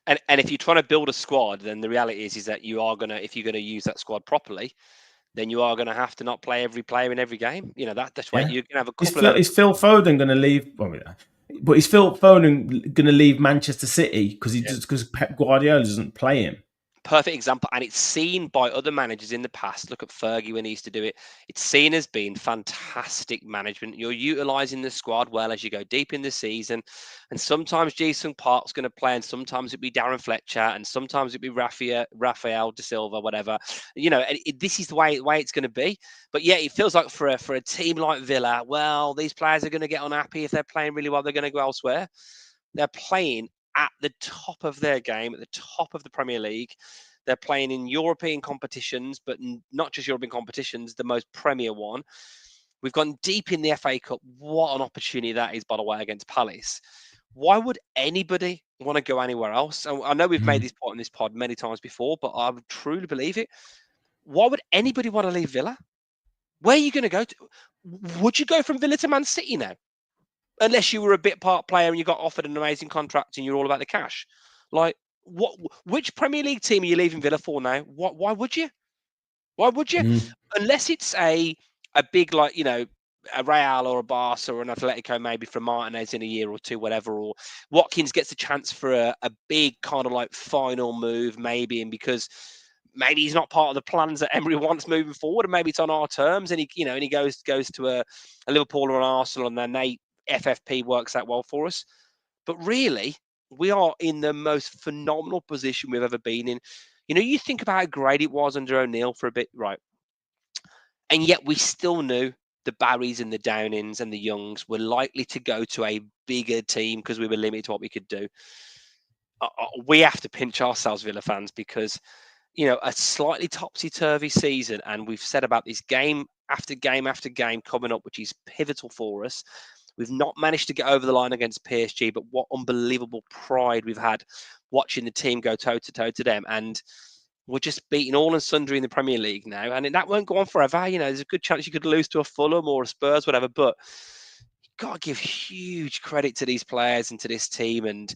B: And if you're trying to build a squad, then the reality is that you are gonna, if you're gonna use that squad properly, then you are gonna have to not play every player in every game. You know, that's why you're gonna have a couple of.
A: Is Phil Foden going to leave? But is Phil Foden going to leave Manchester City because Pep Guardiola doesn't play him?
B: Perfect example, and it's seen by other managers in the past. Look at Fergie when he used to do it. It's seen as being fantastic management. You're utilising the squad well as you go deep in the season, and sometimes Jason Park's going to play, and sometimes it'd be Darren Fletcher, and sometimes it'd be Rafael De Silva, whatever. You know, and this is the way it's going to be. But yeah, it feels like for a team like Villa, well, these players are going to get unhappy if they're playing really well. They're going to go elsewhere. They're playing at the top of their game, at the top of the Premier League. They're playing in European competitions, but not just European competitions, the most premier one. We've gone deep in the FA Cup. What an opportunity that is, by the way, against Palace. Why would anybody want to go anywhere else? And I know we've made this point in this pod many times before, but I would truly believe it. Why would anybody want to leave Villa? Where are you going to go to? Would you go from Villa to Man City now? Unless you were a bit part player and you got offered an amazing contract and you're all about the cash. Like, which Premier League team are you leaving Villa for now? Why would you? Why would you? Unless it's a big, like, you know, a Real or a Barca or an Atletico maybe for Martinez in a year or two, whatever, or Watkins gets a chance for a big kind of like final move maybe, and because maybe he's not part of the plans that Emery wants moving forward, and maybe it's on our terms, and he goes to a Liverpool or an Arsenal, and then FFP works out well for us. But really, we are in the most phenomenal position we've ever been in. You know, you think about how great it was under O'Neill for a bit, right? And yet we still knew the Barrys and the Downings and the Youngs were likely to go to a bigger team because we were limited to what we could do. We have to pinch ourselves, Villa fans, because, you know, a slightly topsy-turvy season, and we've said about this game after game after game coming up, which is pivotal for us. We've not managed to get over the line against PSG, but what unbelievable pride we've had watching the team go toe-to-toe to them. And we're just beating all and sundry in the Premier League now. And that won't go on forever. You know, there's a good chance you could lose to a Fulham or a Spurs, whatever. But you've got to give huge credit to these players and to this team. And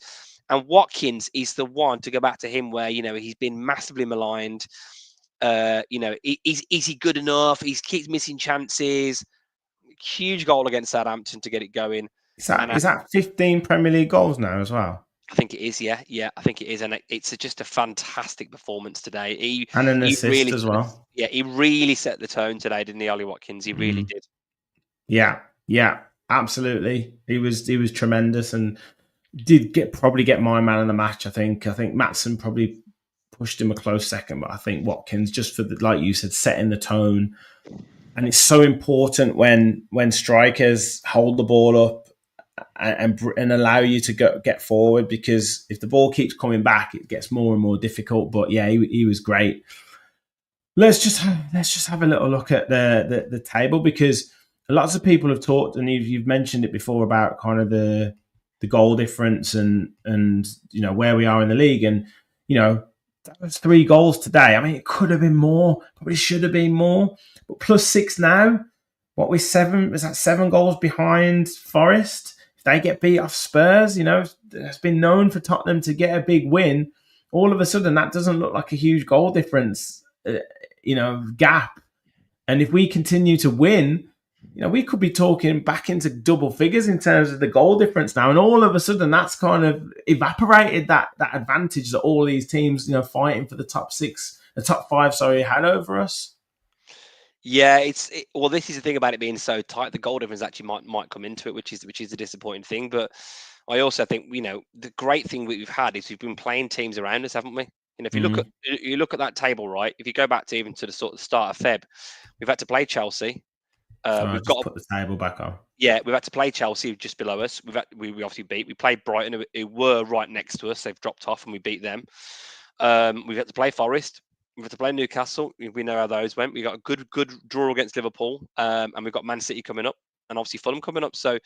B: Watkins is the one, to go back to him, where, you know, he's been massively maligned. You know, is he good enough? He keeps missing chances. Huge goal against Southampton to get it going.
A: Is that 15 Premier League goals now as well?
B: I think it is, yeah, I think it is, and it's just a fantastic performance today.
A: And an assist
B: really,
A: as well.
B: Yeah, he really set the tone today, didn't he, Ollie Watkins? He really did.
A: Yeah, absolutely. He was tremendous and did probably get my man of the match. I think Matson probably pushed him a close second, but I think Watkins, just for like you said, setting the tone. And it's so important when strikers hold the ball up and allow you to get forward, because if the ball keeps coming back, it gets more and more difficult. But yeah, he was great. Let's just have a little look at the table, because lots of people have talked, and you've mentioned it before, about kind of the goal difference and you know where we are in the league, and you know that was 3 goals today. I mean, it could have been more, probably should have been more, but +6 now. What, we're 7? Is that 7 goals behind Forest? If they get beat off Spurs, you know, it's been known for Tottenham to get a big win. All of a sudden, that doesn't look like a huge goal difference, you know, gap. And if we continue to win, you know, we could be talking back into double figures in terms of the goal difference now. And all of a sudden, that's kind of evaporated that advantage that all these teams, you know, fighting for the top 5, had over us.
B: Yeah, well, this is the thing about it being so tight. The goal difference actually might come into it, which is the disappointing thing. But I also think, the great thing we've had is we've been playing teams around us, haven't we? If you look at that table, right? If you go back to even to the sort of start of Feb, we've had to play Chelsea.
A: So
B: We've
A: just
B: got
A: put the table back on.
B: Yeah, we've had to play Chelsea just below us. We obviously beat. We played Brighton, who were right next to us. They've dropped off, and we beat them. We've had to play Forest. We've had to play Newcastle. We know how those went. We got a good draw against Liverpool, and we've got Man City coming up, and obviously Fulham coming up. So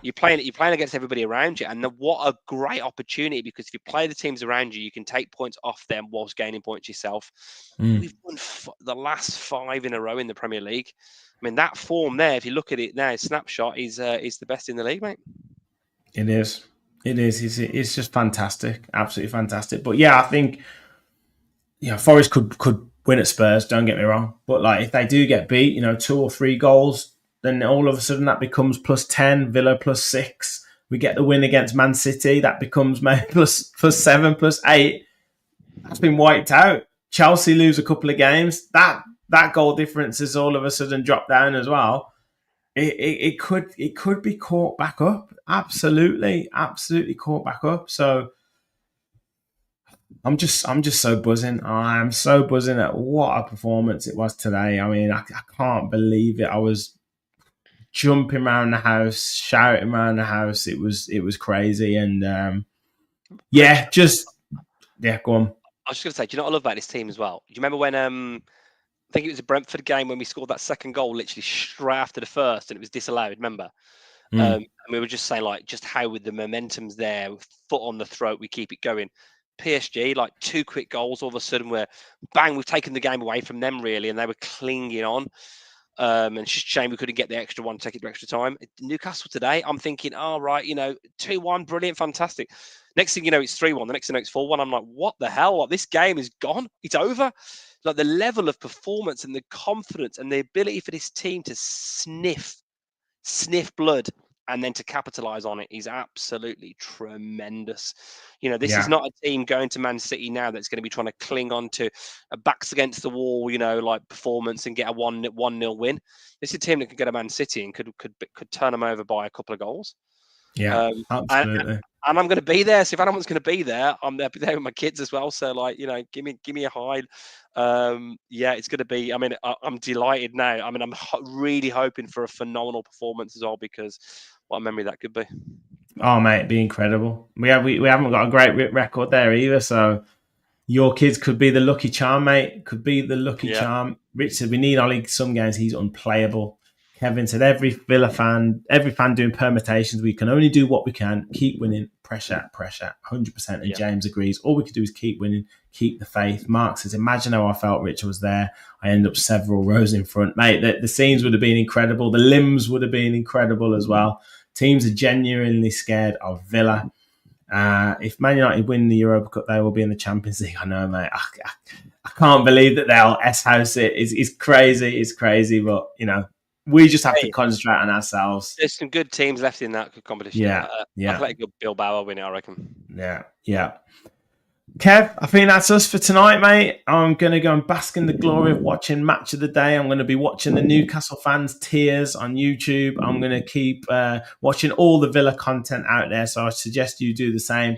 B: you're playing against everybody around you, and what a great opportunity, because if you play the teams around you, you can take points off them whilst gaining points yourself. We've won the last 5 in a row in the Premier League. I mean, that form there, if you look at it now, snapshot is the best in the league, mate.
A: It is. It is. It's just fantastic. Absolutely fantastic. But yeah, I think Forest could win at Spurs, don't get me wrong. But like, if they do get beat, 2 or 3 goals, then all of a sudden that becomes +10, Villa +6. We get the win against Man City, that becomes maybe +7, +8. That's been wiped out. Chelsea lose a couple of games. That goal difference is all of a sudden dropped down as well. It could be caught back up. Absolutely caught back up. So I'm just so buzzing. I am so buzzing at what a performance it was today. I mean, I can't believe it. I was jumping around the house, shouting around the house. It was crazy. And go on.
B: I was just going to say, do you know what I love about this team as well? Do you remember when I think it was a Brentford game when we scored that second goal literally straight after the first, and it was disallowed, remember? And we were just saying, like, just how with the momentum's there, with foot on the throat, we keep it going. PSG, like 2 quick goals, all of a sudden we've taken the game away from them, really, and they were clinging on. And it's just a shame we couldn't get the extra one, take it to extra time. Newcastle today, I'm thinking, 2-1, brilliant, fantastic. Next thing you know, it's 3-1. The next thing you know, it's 4-1. I'm like, what the hell? Like, this game is gone. It's over. Like, the level of performance and the confidence and the ability for this team to sniff blood and then to capitalize on it is absolutely tremendous. This is not a team going to Man City now that's going to be trying to cling on to a backs against the wall, like performance and get a 1-0 win. This is a team that could get a Man City and could turn them over by a couple of goals.
A: Yeah, absolutely.
B: And I'm going to be there. So if anyone's going to be there, I'm there with my kids as well. So give me a high. It's going to be. I mean, I'm delighted now. I mean, I'm really hoping for a phenomenal performance as well, because what a memory that could be.
A: Oh mate, it'd be incredible. We haven't got a great record there either. So your kids could be the lucky charm, mate. Could be the lucky charm. Rich said we need Ollie some games. He's unplayable. Kevin said every fan doing permutations. We can only do what we can. Keep winning. Pressure. 100%. And James agrees. All we could do is keep winning. Keep the faith. Mark says, imagine how I felt Richard was there. I end up several rows in front. Mate, the scenes would have been incredible. The limbs would have been incredible as well. Teams are genuinely scared of Villa. If Man United win the Europa Cup, they will be in the Champions League. I know, mate. I can't believe that they'll S-house it. It's crazy. It's crazy. But, we just have to concentrate on ourselves.
B: There's some good teams left in that competition.
A: Yeah.
B: Athletic Bilbao win it, I reckon.
A: Yeah. Kev, I think that's us for tonight, mate. I'm going to go and bask in the glory of watching Match of the Day. I'm going to be watching the Newcastle fans' tears on YouTube. I'm going to keep watching all the Villa content out there, so I suggest you do the same.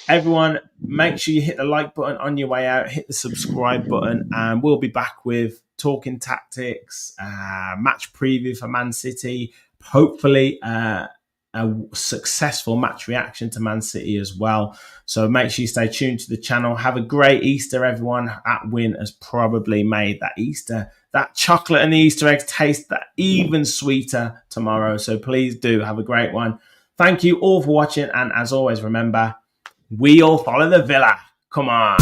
A: Everyone, make sure you hit the like button on your way out, hit the subscribe button, and we'll be back with talking tactics, match preview for Man City, hopefully a successful match reaction to Man City as well. So make sure you stay tuned to the channel. Have a great Easter, everyone. That win has probably made that chocolate and the Easter eggs taste that even sweeter tomorrow. So please do have a great one. Thank you all for watching. And as always, remember, we all follow the Villa. Come on.